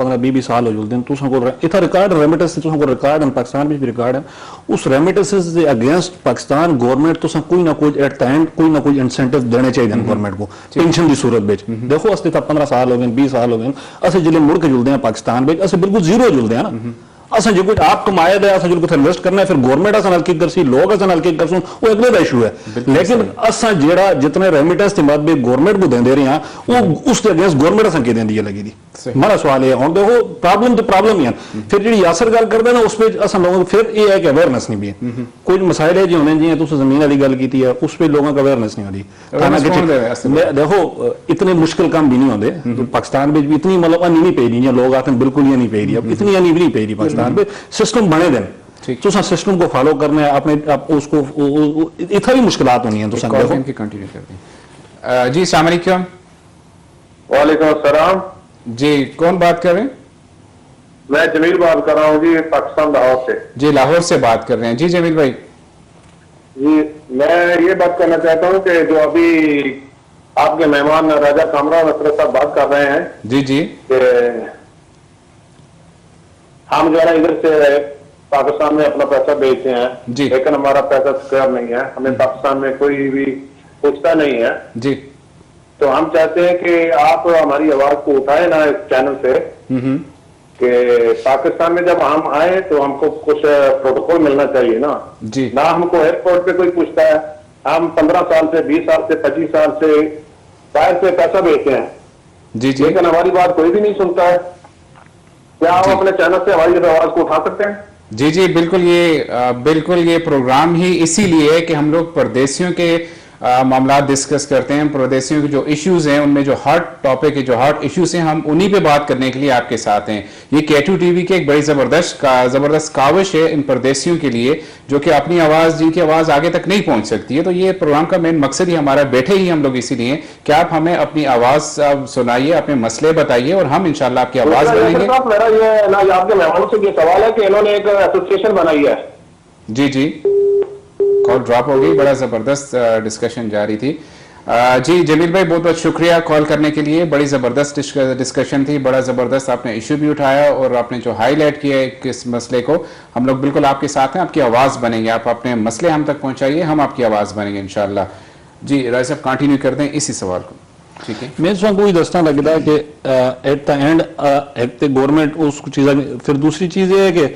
S2: 15-20 साल हो जुलते तुम को इतना रिकॉर्ड रेमिटेंस तुम को रिकॉर्ड है पाकिस्तान में भी रिकॉर्ड है उस रेमिटेंसेस के अगेंस्ट पाकिस्तान गवर्नमेंट तुम कोई ना कोई एट द एंड कोई ना कोई इंसेंटिव देने चाहिए गवर्नमेंट को पेंशन की सूरत में देखो अस 15 साल हो गए 20 साल हो गए असं जिले मुड़ के जुलते हैं पाकिस्तान में असं बिल्कुल जीरो जुलते हैं ना असं जो कुछ आप कमाए दे असं जो कुछ इन्वेस्ट करना है फिर गवर्नमेंट असं हल्की करसी लोग असं हल्की करसूं वो अगले का इशू है लेकिन असं जेड़ा जितने रेमिटेंस के बाद भी गवर्नमेंट को दे रहे हैं वो उसके अगेंस्ट गवर्नमेंट असं के देंदी है लगी दी हमारा सवाल है और देखो प्रॉब्लम तो प्रॉब्लम ही है फिर जी यासर गल करते ना उस पर असं लोगों फिर ये है कि अवेयरनेस नहीं भी है कुछ मसाइल है जो होने जी तुम जमीन वाली गल की है उस पर लोगों का अवेयरनेस नहीं होती देखो इतने मुश्किल काम भी नहीं होते पाकिस्तान में भी इतनी मतलब अनी नहीं पे रही लोग आते हैं बिल्कुल ये नहीं पे रही अब इतनी अनी भी नहीं पे रही पाकिस्तान में सिस्टम बने दें तो सिस्टम को फॉलो करना है अपने उसको इतना भी मुश्किलात होनी है तो
S1: कंटिन्यू करते हैं जी अस्सलाम वालेकुम
S5: वालेकुम अस्सलाम
S1: जी कौन बात कर रहे हैं
S5: मैं जमील बात कर रहा हूँ जी पाकिस्तान लाहौर से
S1: जी लाहौर से बात कर रहे हैं जी जमील भाई
S5: जी मैं ये बात करना चाहता हूँ कि जो अभी आपके मेहमान राजा कामरा नसरत साहब बात कर रहे हैं
S1: जी जी
S5: कि हम जो है इधर से पाकिस्तान में अपना पैसा भेजते हैं
S1: जी।
S5: लेकिन हमारा पैसा सिक्योर नहीं है हमें पाकिस्तान में कोई भी पूछता नहीं है
S1: जी
S5: तो हम चाहते हैं कि आप हमारी आवाज को उठाए ना इस चैनल से कि पाकिस्तान में जब हम आए तो हमको कुछ प्रोटोकॉल मिलना चाहिए ना
S1: जी
S5: ना हमको एयरपोर्ट पे कोई पूछता है हम 15 साल से 20 साल से 25 साल से बाहर से पैसा भेजते हैं
S1: जी जी
S5: लेकिन हमारी बात कोई भी नहीं सुनता है क्या आप अपने चैनल से हमारी आवाज को उठा सकते हैं
S1: जी जी बिल्कुल ये प्रोग्राम ही इसीलिए है कि हम लोग परदेशियों के मामला डिस्कस करते हैं परदेशियों के जो इश्यूज हैं उनमें जो हॉट टॉपिक है जो हॉट इश्यूज हैं हम उन्हीं पे बात करने के लिए आपके साथ हैं ये K2 TV की एक बड़ी जबरदस्त काविश है इन परदेशियों के लिए जो कि अपनी आवाज जिनकी आवाज आगे तक नहीं पहुंच सकती है तो ये प्रोग्राम का मेन मकसद ही हमारा बैठे ही हम लोग इसीलिए कि आप हमें अपनी आवाज सुनाइए अपने मसले बताइए और हम इंशाल्लाह आपकी आवाज बनाएंगे
S5: मेरा ये ना आपके मेहमानों से ये सवाल है कि इन्होंने एक एसोसिएशन बनाई है
S1: जी जी कॉल ड्रॉप हो गई बड़ा जबरदस्त डिस्कशन जारी थी जी जमील भाई बहुत बहुत शुक्रिया कॉल करने के लिए बड़ी जबरदस्त डिस्कशन थी बड़ा जबरदस्त आपने इशू भी उठाया और आपने जो हाईलाइट किया है किस मसले को हम लोग बिल्कुल आपके साथ हैं आपकी आवाज बनेंगे आप अपने मसले हम तक पहुंचाइए हम आपकी आवाज बनेंगे इंशाल्लाह जी राय साहब कंटिन्यू कर दें इसी सवाल को ठीक है
S2: मैं इसमें कोई दसना लगता है कि एट द एंड एक तो गवर्नमेंट उस चीज़ फिर दूसरी चीज़ ये है कि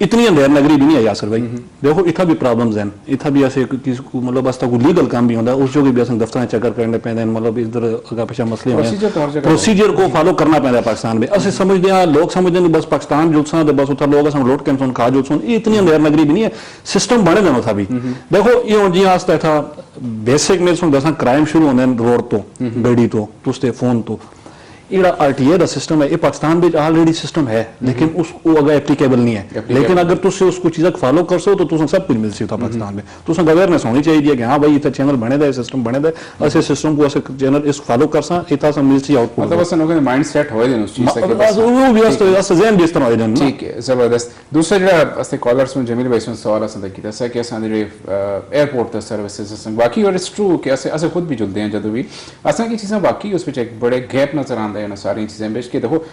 S2: इतनी अंधेर नगरी भी नहीं है यासर भाई देखो इतना भी प्रॉब्लम्स हैं इतना भी ऐसे किसी को मतलब बस कोई लीगल काम भी होता है उस जो भी असें दफ्तर चक्कर करने पैंदे मतलब इधर अगर पिछा मसले होंगे प्रोसीजर को फॉलो करना पैंदा पाकिस्तान में असं समझते हैं लोग समझते हैं बस पाकिस्तान जुलसा तो बस उतना लोग असं लोट के खा जुलसून ये इतनी अंधेर नगरी भी नहीं है सिस्टम बने देना था भी देखो ये हूँ जी आस्ता था बेसिक मेरे दसा क्राइम शुरू होंगे रोड तो गड्डी तो तुसते फोन तो ਜਿਹੜਾ ਆਰਟੀਏ ਦਾ ਸਿਸਟਮ ਹੈ ਇਹ ਪਾਕਿਸਤਾਨ ਵਿੱਚ ਆਲਰੇਡੀ ਸਿਸਟਮ ਹੈ ਲੇਕਿन ਉਹ ਅਗਰ ਐਪਲੀਕੇਬਲ ਨਹੀਂ ਹੈ लेकिन अगर ਤੁਸੀਂ ਉਸ ਕੁਝ ਚੀਜ਼ਾਂ ਫਾਲੋ ਕਰਸੋ ਤਾਂ ਤੁਸੀਂ ਸਭ ਕੁਝ ਮਿਲ ਸਕਦਾ ਪਾਕਿस्तान में ਤੁਸੀਂ ਅਵੇਅਰਨੈਸ ਹੋਣੀ ਚਾਹੀਦੀ ਹੈ ਕਿ ਹਾਂ ਭਾਈ ਇਹ ਚੈਨਲ ਬਣੇ ਦਾ ਸਿਸਟਮ ਬਣੇ ਦਾ ਅਸੀਂ ਸਿਸਟਮ को ਅਸੀਂ ਚੈਨਲ ਇਸ ਫਾਲੋ ਕਰਸਾਂ ਇਹ ਤਾਂ ਮਿਲ ਸੀ ਆਊਟਪੁੱਟ
S1: मतलब बस लोगों के माइंड सेट होए देन उस चीज से
S2: बस वो भी अस ज़हन भी इस तरह होए देन
S1: ठीक है जबरदस्त दूसरा ਜਿਹੜਾ ਅਸੀਂ ਕਾਲਰਸ ਨੂੰ ਜਮੀਲ ਭਾਈ ਨੂੰ ਸਵਾਲ ਅਸਾਂ ਕੀਤਾ ਸੀ ਕਿ ਅਸਾਂ ਦੇ 에어ਪੋਰਟ ਦਾ ਸਰਵਿਸਿਜ਼ ਅਸਾਂ ਬਾਕੀ ਔਰ ਇਟਸ ਟਰੂ ਕਿ ਅਸੀਂ ਖੁਦ ਵੀ ਜੁਲਦੇ ਹਾਂ ਜਦੋਂ ਵੀ ਅਸਾਂ ਕੀ ਚੀਜ਼ਾਂ ਬਾਕੀ ਉਸ ਵਿੱਚ ਇੱਕ ਬੜੇ ਗੈਪ ਨਜ਼ਰ ਆਉਂਦੇ ਹਨ ਸਾਰੀਆਂ ਚੀਜ਼ਾਂ ਵਿੱਚ ਕਿ ਦੇਖੋ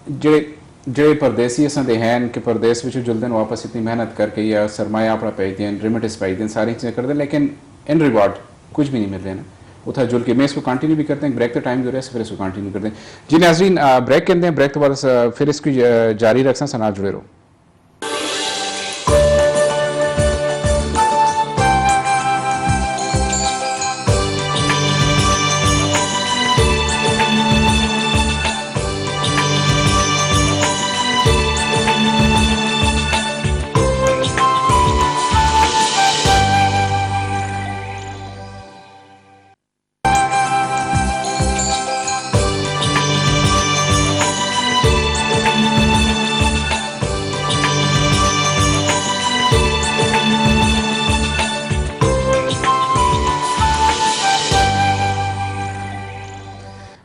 S1: ਜਿਹੜੇ ਪਰਦੇਸੀ ਅਸਾਂ ਦੇ ਹਨ ਕਿ ਪਰਦੇਸ ਵਿੱਚ ਜੁਲਦੇ ਨੇ ਵਾਪਸ ਇਤਨੀ ਮਿਹਨਤ ਕਰਕੇ ਜਾਂ ਸਰਮਾਇਆ ਆਪਣਾ ਭੇਜਦੇ ਹਨ ਰਿਮਿਟੈਂਸ ਭੇਜਦੇ ਹਨ सारी चीज़ें करते हैं लेकिन इन रिवॉर्ड कुछ भी नहीं मिल रहे ना उठा जुल के मैं इसको कंटिन्यू भी करते हैं ब्रेक का टाइम जो है फिर इसको कंटिन्यू करते हैं जी नाज़रीन ब्रेक कहते हैं ब्रेक के बाद फिर इसकी जारी रखना सना जुड़े रहो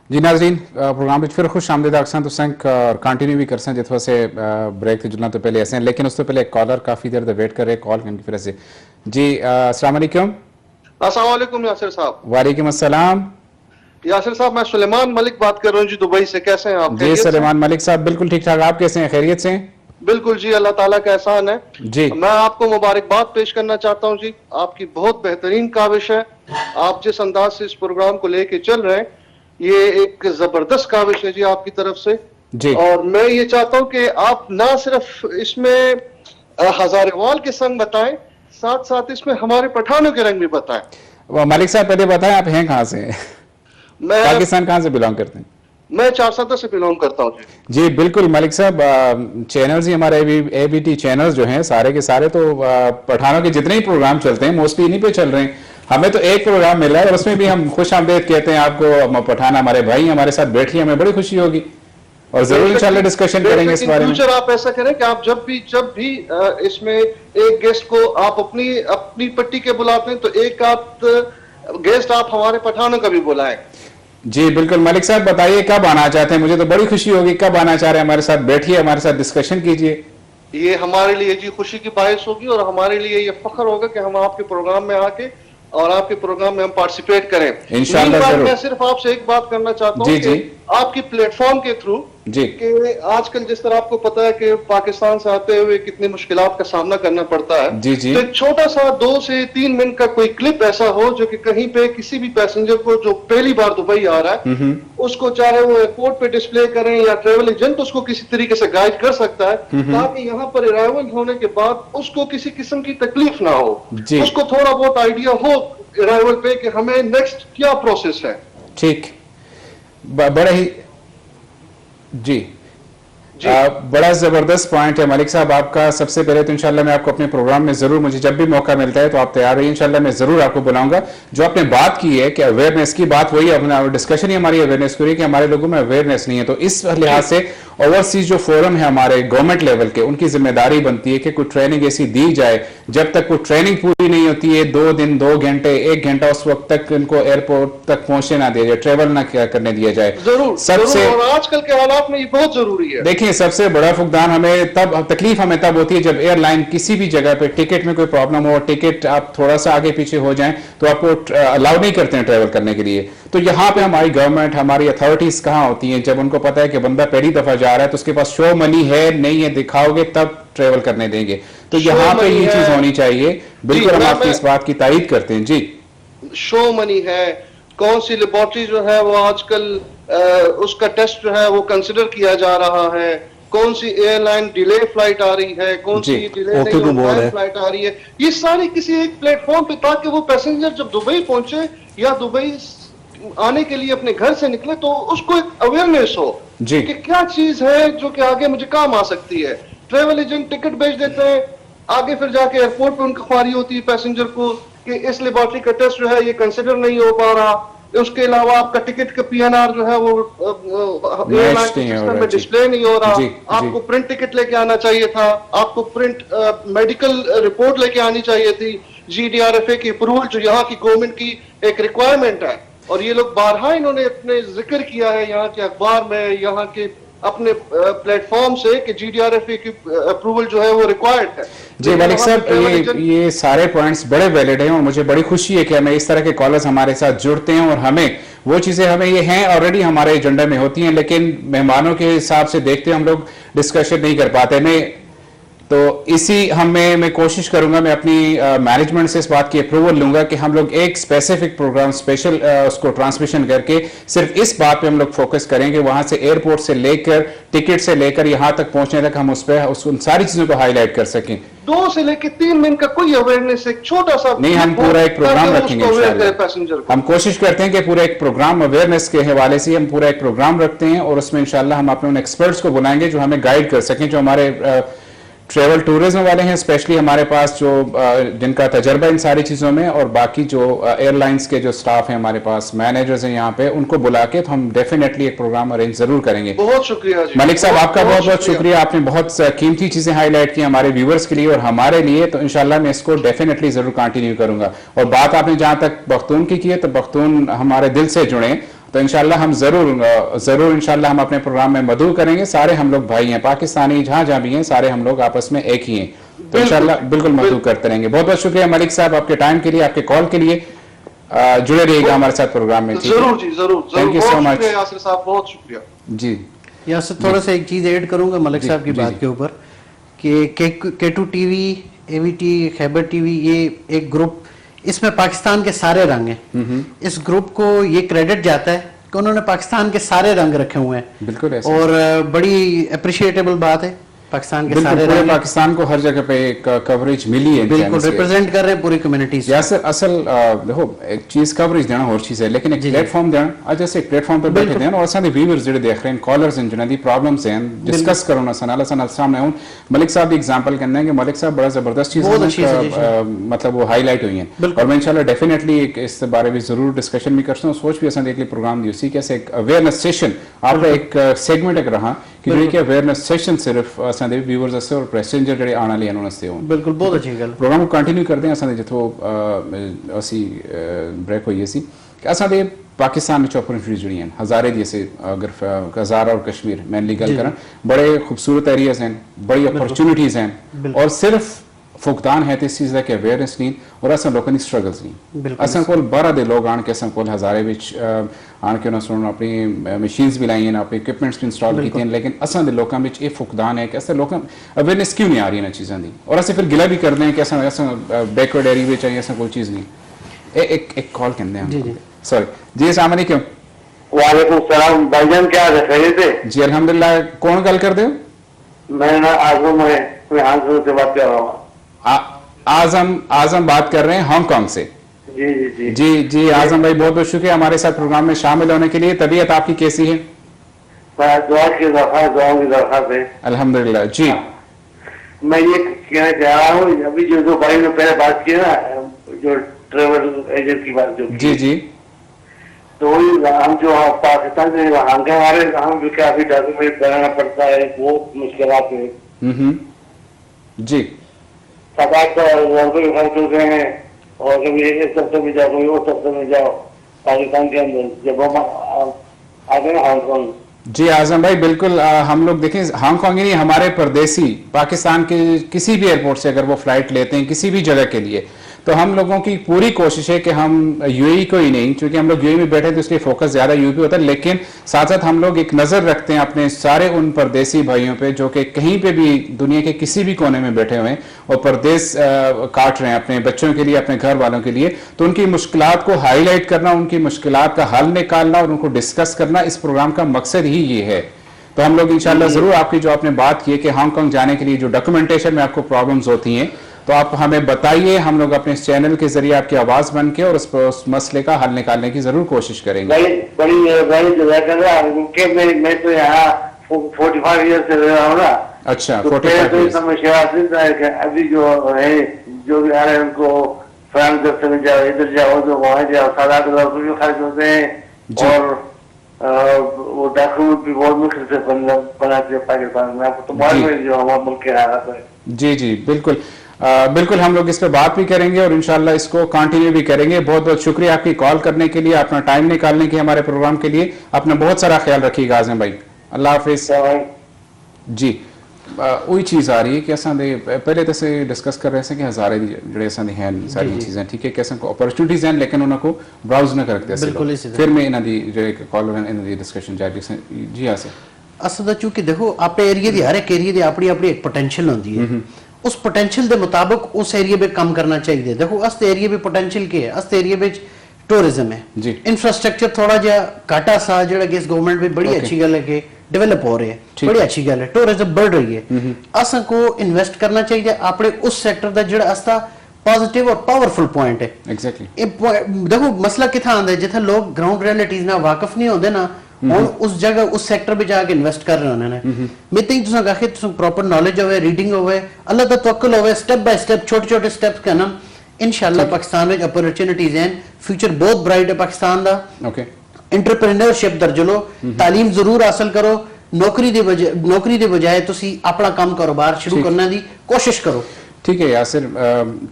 S1: जी नाज़रीन प्रोग्राम में फिर खुश आमदीद आखसां तो संग और कंटिन्यू भी करसां जित से ब्रेक से जुलना तो पहले ऐसे हैं लेकिन उस तो पहले एक कॉलर काफ़ी देर वेट कर रहे कॉल करने की फिर से जी अस्सलाम वालेकुम।
S7: अस्सलाम वालेकुम यासिर साहब।
S1: वालेकुम अस्सलाम।
S7: यासिर साहब मैं सुलेमान मलिक बात कर रहा हूँ जी दुबई से, कैसे हैं आप?
S1: जी सुलेमान मलिक साहब बिल्कुल ठीक ठाक, आप कैसे हैं? खैरियत से?
S7: बिल्कुल जी, अल्लाह ताला का एहसान है
S1: जी।
S7: मैं आपको मुबारकबाद पेश करना चाहता हूँ जी, आपकी बहुत बेहतरीन काविश है। आप जिस अंदाज से इस प्रोग्राम को लेके चल रहे हैं ये एक जबरदस्त काविश है जी आपकी तरफ से
S1: जी।
S7: और मैं ये चाहता हूँ कि आप ना सिर्फ इसमें हजारेवाल के संग बताएं, साथ साथ इसमें हमारे पठानों के रंग भी बताएं।
S1: मलिक साहब पहले बताएं आप हैं कहाँ से?
S7: मैं
S1: पाकिस्तान कहाँ से बिलोंग करते हैं?
S7: मैं चारसदा से बिलोंग करता हूँ जी।
S1: जी बिल्कुल मलिक साहब, चैनल्स ही हमारे एबीटी चैनल्स जो हैं सारे के सारे तो पठानों के जितने ही प्रोग्राम चलते हैं मोस्टली इन्हीं पे चल रहे हैं। हमें तो एक प्रोग्राम मिला है और उसमें भी हम खुश आमदेद कहते हैं आपको। पठान हमारे भाई हमारे साथ बैठिए, हमें बड़ी खुशी होगी और जरूर इंशाल्लाह डिस्कशन करेंगे इस बारे में।
S7: फ्यूचर आप ऐसा करें कि आप जब भी इसमें एक गेस्ट को आप अपनी पट्टी के बुलाते हैं तो एक आप गेस्ट आप हमारे पठानों का भी बुलाएं।
S1: जी बिल्कुल मलिक साहब, बताइए कब आना चाहते हैं? मुझे तो बड़ी खुशी होगी, कब आना चाह रहे हैं हमारे साथ? बैठिए, हमारे साथ डिस्कशन कीजिए।
S7: ये हमारे लिए जी खुशी की बायस होगी और हमारे लिए ये फख्र होगा कि हम आपके प्रोग्राम में आके और आपके प्रोग्राम में हम पार्टिसिपेट करें इंशाल्लाह। मैं सिर्फ आपसे एक बात करना चाहता हूँ कि आपकी प्लेटफॉर्म के थ्रू
S1: जी
S7: कि आजकल जिस तरह आपको पता है कि पाकिस्तान से आते हुए कितनी मुश्किलात का सामना करना पड़ता है
S1: जी जी।
S7: तो एक छोटा सा 2 से 3 मिनट का कोई क्लिप ऐसा हो जो कि कहीं पे किसी भी पैसेंजर को जो पहली बार दुबई आ रहा है उसको चाहे वो एयरपोर्ट पे डिस्प्ले करें या ट्रेवल एजेंट उसको किसी तरीके से गाइड कर सकता है ताकि यहाँ पर अराइवल होने के बाद उसको किसी किस्म की तकलीफ ना हो, उसको थोड़ा बहुत आइडिया हो अराइवल पे कि हमें नेक्स्ट क्या प्रोसेस है।
S1: ठीक, बड़ा ही जी बड़ा जबरदस्त पॉइंट है मलिक साहब आपका। सबसे पहले तो इंशाल्लाह मैं आपको अपने प्रोग्राम में जरूर, मुझे जब भी मौका मिलता है तो आप तैयार रहिए, इंशाल्लाह मैं जरूर आपको बुलाऊंगा। जो आपने बात की है कि अवेयरनेस की बात, वही अपना डिस्कशन ही हमारी अवेयरनेस की रही है कि हमारे लोगों में अवेयरनेस नहीं है। तो इस लिहाज से ओवरसीज जो फोरम है हमारे गवर्नमेंट लेवल के, उनकी जिम्मेदारी बनती है कि कोई ट्रेनिंग ऐसी दी जाए जब तक कोई ट्रेनिंग पूरी नहीं होती है 2 दिन 2 घंटे 1 घंटा उस वक्त तक इनको एयरपोर्ट तक पहुंचने ना दिया जाए, ट्रेवल ना करने दिया जाए।
S7: जरूर
S1: सबसे
S7: और आजकल के हालात में ये बहुत जरूरी है।
S1: देखिए सबसे बड़ा फुकदान हमें तकलीफ हमें तब होती है जब एयरलाइन किसी भी जगह पे टिकट में कोई प्रॉब्लम हो, टिकट आप थोड़ा सा आगे पीछे हो जाएं तो आपको अलाउ नहीं करते हैं ट्रेवल करने के लिए। तो यहाँ पे हमारी गवर्नमेंट, हमारी अथॉरिटीज कहाँ होती हैं जब उनको पता है कि बंदा पहली दफा जा रहा है तो उसके पास शो मनी है नहीं है, दिखाओगे तब ट्रेवल करने देंगे। तो यहाँ पे ये चीज होनी चाहिए। बिल्कुल हम आपकी इस बात की तारीफ करते हैं जी।
S7: शो मनी है, कौन सी लेबोरेटरी जो है वो आजकल उसका टेस्ट जो है वो कंसिडर किया जा रहा है, कौन सी एयरलाइन डिले फ्लाइट आ रही है, कौन सी डिले नहीं फ्लाइट आ रही है, ये सारी किसी एक प्लेटफॉर्म पे, ताकि वो पैसेंजर जब दुबई पहुंचे या दुबई आने के लिए अपने घर से निकले तो उसको एक अवेयरनेस हो
S1: जी
S7: कि क्या चीज है जो कि आगे मुझे काम आ सकती है। ट्रेवल एजेंट टिकट बेच देते हैं, आगे फिर जाके एयरपोर्ट पे उनकी ख्वारी होती है पैसेंजर को कि इस लेबोरेटरी का टेस्ट जो है ये कंसिडर नहीं हो पा रहा, उसके अलावा आपका टिकट का PNR जो है वो एयरलाइन के
S1: नहीं हो
S7: सिस्टम
S1: रहा,
S7: में
S1: जी।
S7: डिस्प्ले नहीं हो रहा।
S1: जी,
S7: आपको प्रिंट टिकट लेके आना चाहिए था, आपको प्रिंट मेडिकल रिपोर्ट लेके आनी चाहिए थी। GDRFA की अप्रूवल जो यहाँ की गवर्नमेंट की एक रिक्वायरमेंट है, और ये लोग बारहा इन्होंने अपने जिक्र किया है यहाँ के अखबार में, यहाँ के अपने प्लेटफॉर्म से कि GDRFA की अप्रूवल जो है वो रिक्वायर्ड है।
S1: जी
S7: लेकिन
S1: मलिक
S7: वहाँ
S1: साहब,
S7: पे travel agent-
S1: ये सारे पॉइंट्स बड़े वैलिड हैं और मुझे बड़ी खुशी है कि हमें इस तरह के कॉलर्स हमारे साथ जुड़ते हैं और हमें वो चीज़ें हमें ये हैं ऑलरेडी हमारे एजेंडा में होती हैं, लेकिन मेहमानों के हिसाब से देखते हम लोग डिस्कशन नहीं कर पाते। तो इसी मैं कोशिश करूंगा, मैं अपनी मैनेजमेंट से इस बात की अप्रूवल लूंगा कि हम लोग एक स्पेसिफिक प्रोग्राम स्पेशल उसको ट्रांसमिशन करके सिर्फ इस बात पे हम लोग फोकस करेंगे, वहां से एयरपोर्ट से लेकर टिकट से लेकर यहां तक पहुंचने तक हम उन सारी चीजों को हाईलाइट कर सकें।
S7: 2 से लेकर 3 मिनट का कोई अवेयरनेस, एक छोटा सा
S1: नहीं, हम पूरा एक प्रोग्राम रखेंगे इंशाल्लाह।
S7: पैसेंजर को।
S1: हम कोशिश करते हैं कि पूरा एक प्रोग्राम अवेयरनेस के हवाले से हम पूरा एक प्रोग्राम रखते हैं और उसमें इंशाल्लाह हम अपने उन एक्सपर्ट्स को बुलाएंगे जो हमें गाइड कर सकें, जो हमारे ट्रेवल टूरिज्म वाले हैं, स्पेशली हमारे पास जो जिनका तजर्बा इन सारी चीज़ों में, और बाकी जो एयरलाइंस के जो स्टाफ हैं हमारे पास, मैनेजर्स हैं यहाँ पे, उनको बुला के तो हम डेफिनेटली एक प्रोग्राम अरेंज जरूर करेंगे।
S7: बहुत शुक्रिया जी
S1: मलिक साहब, आपका बहुत बहुत शुक्रिया, आपने बहुत कीमती चीजें हाईलाइट की हमारे व्यूवर्स के लिए और हमारे लिए, तो इंशाल्लाह मैं इसको डेफिनेटली जरूर कंटिन्यू करूंगा। और बात आपने जहां तक बख्तून की है, तो बख्तून हमारे दिल से जुड़े, तो इंशाल्लाह हम जरूर इंशाल्लाह हम अपने प्रोग्राम में मदऊ करेंगे। सारे हम लोग भाई हैं, पाकिस्तानी जहां जहां भी हैं, सारे हम लोग आपस में एक ही हैं, तो इंशाल्लाह बिल्कुल मदऊ करते रहेंगे। बहुत बहुत शुक्रिया मलिक साहब आपके टाइम के लिए, आपके कॉल के लिए। जुड़े रहिएगा हमारे साथ प्रोग्राम में।
S7: जरूर जी, जरूर।
S1: Thank you so much
S7: Yasir साहब, बहुत शुक्रिया
S1: जी।
S3: यहाँ से थोड़ा सा एक चीज़ ऐड करूंगा मलिक साहब की बात के ऊपर कि K2 TV, AVT, Khyber TV, ये एक ग्रुप, इसमें पाकिस्तान के सारे रंग हैं। इस ग्रुप को ये क्रेडिट जाता है कि उन्होंने पाकिस्तान के सारे रंग रखे हुए हैं।
S1: बिल्कुल ऐसा।
S3: और बड़ी अप्रिशिएटेबल बात है, पाकिस्तान के सारे
S1: पूरे
S3: रंग
S1: पाकिस्तान को हर जगह पे एक कवरेज मिली है,
S3: बिल्कुल रिप्रेजेंट कर रहे हैं पूरी कम्युनिटीज।
S1: यासर असल देखो एक चीज कवरेज देना और चीज है, लेकिन एक प्लेटफॉर्म देना, आज जैसे एक प्लेटफॉर्म पे बैठे देना और सारे व्यूअर्स जो देख रहे हैं, कॉलर्स हैं जिन्हें दी प्रॉब्लम्स हैं, डिस्कस करो ना सनाला सनाल सामने हूं। मलिक साहब की एग्जांपल करना है कि मलिक साहब बड़ा जबरदस्त चीज मतलब वो हाईलाइट हुई हैं और मैं इंशाल्लाह डेफिनेटली इस बारे में जरूर डिस्कशन भी करता हूं। सोच भी असन देख ली प्रोग्राम दी उसी कैसे एक अवेयरनेस सेशन आपका एक सेगमेंट एक रहा कि जो कि अवेयरनेस सेशन सिर्फ असन दे व्यूअर्स असते और पैसेंजर ਜਿਹੜੇ ਆਉਣ ਵਾਲੇ ਉਹਨਾਂ ਵਾਸਤੇ ਹੋਣ।
S3: ਬਿਲਕੁਲ ਬਹੁਤ ਅੱਛੀ ਗੱਲ।
S1: प्रोग्राम को कंटिन्यू करते हैं असां दे जिथों असी ब्रेक होई सी कि असां दे पाकिस्तान में अपॉर्चुनिटीज जुड़ी हैं हज़ारे जैसे, अगर हज़ारा और कश्मीर मेनली गल करें, बड़े खूबसूरत एरियाज हैं, बड़ी अपॉर्चुनिटीज हैं और सिर्फ फुकदान है तो इस चीज़ का अवेयरनेस नहीं और असां लोगों की स्ट्रगल्स नहीं। असां कोल 12 दे लोग आन के असां कोल हज़ारे विच आन के उन्होंने अपनी मशीन्स भी लाई हैं, अपने इक्विपमेंट्स भी इंस्टॉल किए हैं, लेकिन असां दे लोगों में ये फुकदान है कि असां लोगों अवेयरनेस क्यों नहीं आ रही इन चीज़ों की, और असें फिर गिला भी करते हैं कि असां बैकवर्ड एरिया में चाहिए, असां कोई चीज़ नहीं। एक कॉल करते हैं, सॉरी जी, अस्सलाम वालेकुम।
S8: वालेकुम सलाम भाईजान, क्या हाल है, खैरियत है?
S1: जी अल्हम्दुलिल्लाह। कौन गल कर दे?
S8: मैं ना आजम है, मैं हांगकांग से बात कर रहा हूँ।
S1: आजम बात कर रहे हैं हांगकांग से।
S8: जी जी जी
S1: जी जी आजम भाई, बहुत बहुत शुक्रिया हमारे साथ प्रोग्राम में शामिल होने के लिए। तबीयत आपकी कैसी है?
S8: दुआओं की दरख्वास्त है।
S1: अल्हम्दुलिल्लाह जी।
S8: मैं ये कहना चाह रहा हूँ, अभी जो भाई ने पहले बात की ना, जो ट्रेवल एजेंट की बात जो
S1: जी जी,
S8: तो हम जो पाकिस्तान से हांगकांग आ रहे हैं, हम भी काफी डॉक्यूमेंट बनाना पड़ता है, बहुत मुश्किल है
S1: जी।
S8: 7-8 हज़ार रुपये खर्च होते हैं और कभी एक सप्ताह में जाओ, कभी वो सप्ताह में जाओ पाकिस्तान के अंदर, जब हम आते हैं हांगकांग।
S1: जी आजम भाई, बिल्कुल हम लोग देखें हांगकांग ही नहीं, हमारे परदेसी पाकिस्तान के किसी भी एयरपोर्ट से अगर वो फ्लाइट लेते हैं किसी भी जगह के लिए, तो हम लोगों की पूरी कोशिश है कि हम यूएई को ही नहीं, क्योंकि हम लोग यूएई में बैठे तो इसलिए फोकस ज्यादा यूएई पे होता है, लेकिन साथ साथ हम लोग एक नजर रखते हैं अपने सारे उन परदेसी भाइयों पे जो कि कहीं पे भी दुनिया के किसी भी कोने में बैठे हुए हैं और परदेस काट रहे हैं अपने बच्चों के लिए, अपने घर वालों के लिए। तो उनकी मुश्किलात को हाईलाइट करना, उनकी मुश्किलात का हल निकालना और उनको डिस्कस करना, इस प्रोग्राम का मकसद ही ये है। तो हम लोग इंशाल्लाह जरूर आपकी जो आपने बात की है कि हांगकांग जाने के लिए जो डॉक्यूमेंटेशन में आपको प्रॉब्लम्स होती हैं, तो आप हमें बताइए, हम लोग अपने इस चैनल के जरिए आपकी आवाज बन के और उस मसले का हल निकालने की जरूर कोशिश करेंगे।
S8: मैं तो यहाँ 45 ईयर से रह रहा हूँ ना।
S1: अच्छा,
S8: तो
S1: 45
S8: समस्या अभी जो है, जो भी आ रहे हैं उनको फ्रांस जब से जाओ, इधर जाओ तो वहाँ जाओ, 7-8 लाख रुपये खर्च होते हैं। और वो डॉक्यूमेंट भी बहुत मुश्किल से बनाते हैं पाकिस्तान में। आपको तो मालूम है जो हमारे मुल्क के हालात है।
S1: जी जी बिल्कुल, बिल्कुल हम लोग इस पे बात भी करेंगे और इंशाल्लाह इसको कंटिन्यू भी करेंगे। बहुत बहुत शुक्रिया आपकी कॉल करने के लिए, अपना टाइम निकालने के हमारे प्रोग्राम के लिए। अपना बहुत सारा ख्याल रखिएगा आज़म भाई, अल्लाह हाफिज जी। वही चीज़ आ रही है कि असां पहले तो से डिस्कस कर रहे थे कि हज़ारे जड़े असां हैं सारी चीज़ें ठीक है कि असां को अपॉर्चुनिटीज़ हैं लेकिन उनको ब्राउज न करते
S3: बिल्कुल इसी तरह।
S1: फिर मैं इन्हां दी जो कॉल इन दी डिस्कशन जारी जी हाँ सर।
S3: असल चूंकि देखो अपने एरिया की हर एक एरिया की अपनी अपनी एक पोटेंशियल होती है, उस पोटेंशियल के मुताबिक उस एरिया पे काम करना चाहिए। देखो अस एरिया पे पोटेंशियल के है, अस एरिया पे टूरिज्म है
S1: जी,
S3: इंफ्रास्ट्रक्चर थोड़ा जा घाटा सा जो कि इस गवर्नमेंट में बड़ी अच्छी गल है कि डेवलप हो रहे हैं, बड़ी अच्छी गल है, टूरिज्म बढ़ रही है। अस को इन्वेस्ट करना चाहिए अपने उस सेक्टर का जो असता पॉजिटिव और पावरफुल पॉइंट है।
S1: एग्जैक्टली
S3: देखो मसला कितना आता है जिथे लोग ग्राउंड रियलिटीज ना वाकिफ नहीं होते ना, और उस जगह उस सेक्टर पे जाके इन्वेस्ट कर रहे होने ने। मैं think तुसा कहे तुसा प्रॉपर नॉलेज होवे, रीडिंग होवे, अल्लाह दा तवक्कुल होवे, स्टेप बाय स्टेप छोटे छोटे स्टेप्स का ना इंशाल्लाह पाकिस्तान में अपॉर्चुनिटीज हैं, फ्यूचर बहुत ब्राइट है पाकिस्तान दा।
S1: ओके,
S3: एंटरप्रेन्योरशिप दर्ज लो, तालीम जरूर हासिल करो, नौकरी दे बजाय तुसी अपना काम कारोबार शुरू करने दी कोशिश करो।
S1: ठीक है यासिर,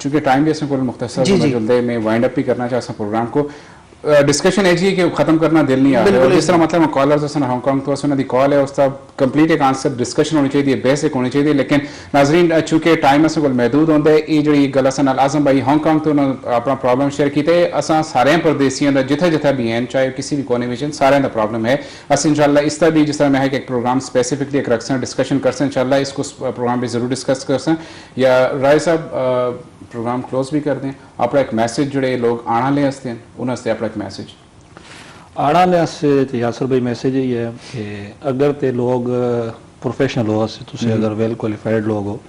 S1: चूंकि टाइम भी इसमें कोई मुख्तसर
S3: जी, जी।
S1: जल्दी में वाइंड अप भी करना चाहता प्रोग्राम को। डिस्कशन है जी कि खत्म करना दिल नहीं आ रहा है। जिस तरह मतलब कॉलर्स असन हांगकांग तो असन दी कॉल है उसका कंप्लीट एक आंसर डिस्कशन होनी चाहिए, बेसिक होनी चाहिए। लेकिन नाजरीन चूंकि टाइम असन कोल महदूद होंदा है, ये जी गल असन आज़म भाई हांगकांग तो अपना प्रॉब्लम शेयर कीते, असां सारे परदेसियों का जिथे जिथे भी हैं चाहे किसी भी कोने में सारे का प्रॉब्लम है। अस इंशाल्लाह इस तरह भी जिस तरह मैं है कि एक प्रोग्राम स्पेसिफिकली एक रखसें डिस्कशन करसें, इंशाल्लाह इसको प्रोग्राम भी जरूर डिस्कस करसें। या राय साहब प्रोग्राम क्लोज भी कर दें, अपना एक मैसेज जोड़े लोग आना ले हंसते हैं उन्हें अपना एक मैसेज
S2: आड़ा ने से यासर भाई मैसेज ही है कि अगर ते लोग प्रोफेशनल हो से तुसे अगर वेल क्वालिफाइड लोग हो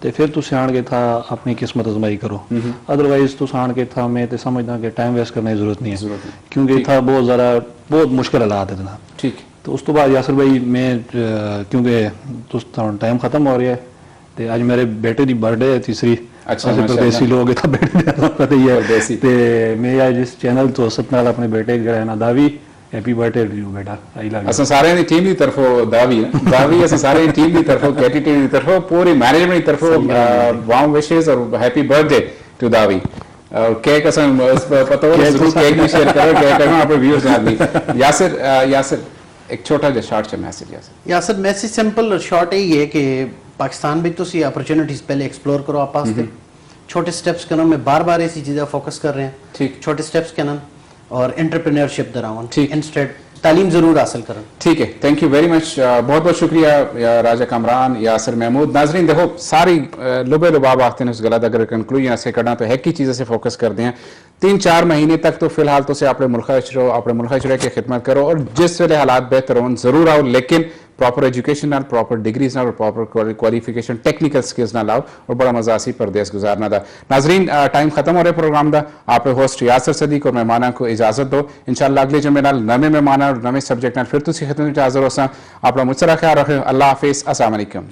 S2: तो फिर तुसे आन के था अपनी किस्मत आजमाई करो। अदरवाइज तुस आन के था मैं तो समझदा कि टाइम वेस्ट करने की जरूरत नहीं है, क्योंकि था बहुत ज़्यादा बहुत मुश्किल हालात है जनाब।
S1: ठीक,
S2: तो उस तो बाद यासर भाई मैं क्योंकि तुस टाइम खत्म हो रहा है तो अज मेरे बेटे की बर्थडे है तीसरी।
S1: अच्छा,
S2: परदेसी लोग तो बेटे पता ही है ते मैं आज इस चैनल तो सतनाल अपने बेटे जो है ना दावी हैप्पी बर्थडे टू यू बेटा। I love you.
S1: असां सारे दी टीम की तरफों दावी है दावी असां सारे टीम की तरफों कैटी टीम की तरफों पूरी मैनेजमेंट की तरफों वार्म विशेस और हैप्पी बर्थडे टू दावी। केक असां पता हो जरूर केक भी शेयर करो, केक करना अपने व्यूअर्स नाल भी। यासिर एक छोटा सा शॉर्ट सा मैसेज
S3: यासर मैसेज सिंपल और शॉर्ट यही है कि पाकिस्तान में तुसी अपॉर्चुनिटीज पहले एक्सप्लोर करो, आप पास छोटे स्टेप्स करना। मैं बार बार ऐसी चीज़ें फोकस कर रहे हैं,
S1: ठीक,
S3: छोटे स्टेप्स करना और एंटरप्रेन्योरशिप दरावन
S1: ठीक,
S3: इंस्टेड तालीम जरूर हासिल करें।
S1: ठीक है, थैंक यू वेरी मच, बहुत बहुत शुक्रिया या राजा कमरान, यासिर महमूद। नाजरीन देखो सारी लुबे लुबाब आते हैं उस गलत अगर कंक्लूजन से करना तो है की चीज़ें से फोकस कर दें 3-4 महीने तक तो फिलहाल तो से अपने मुल्क की खिदमत करो और जिस वेले हालात बेहतर हों जरूर आओ, लेकिन प्रॉपर एजुकेशन ना, प्रॉपर डिग्रीज ना और प्रॉपर क्वालिफिकेशन टेक्निकल स्किल्स ना लाओ और बड़ा मजा सी परदेस गुजारना था। नाजरीन टाइम खत्म हो रहे प्रोग्राम का, आप होस्ट यासर सदीक और मेहमाना को इजाजत दो। इंशाल्लाह अगले जुमे नाल नवे मेहमान और नवे सब्जेक्ट नाल फिर तुसी खिदमत में हाजिर हो सा। अपना मुझसे ख्याल रखें, अल्लाह हाफिज, अस्सलाम वालेकुम।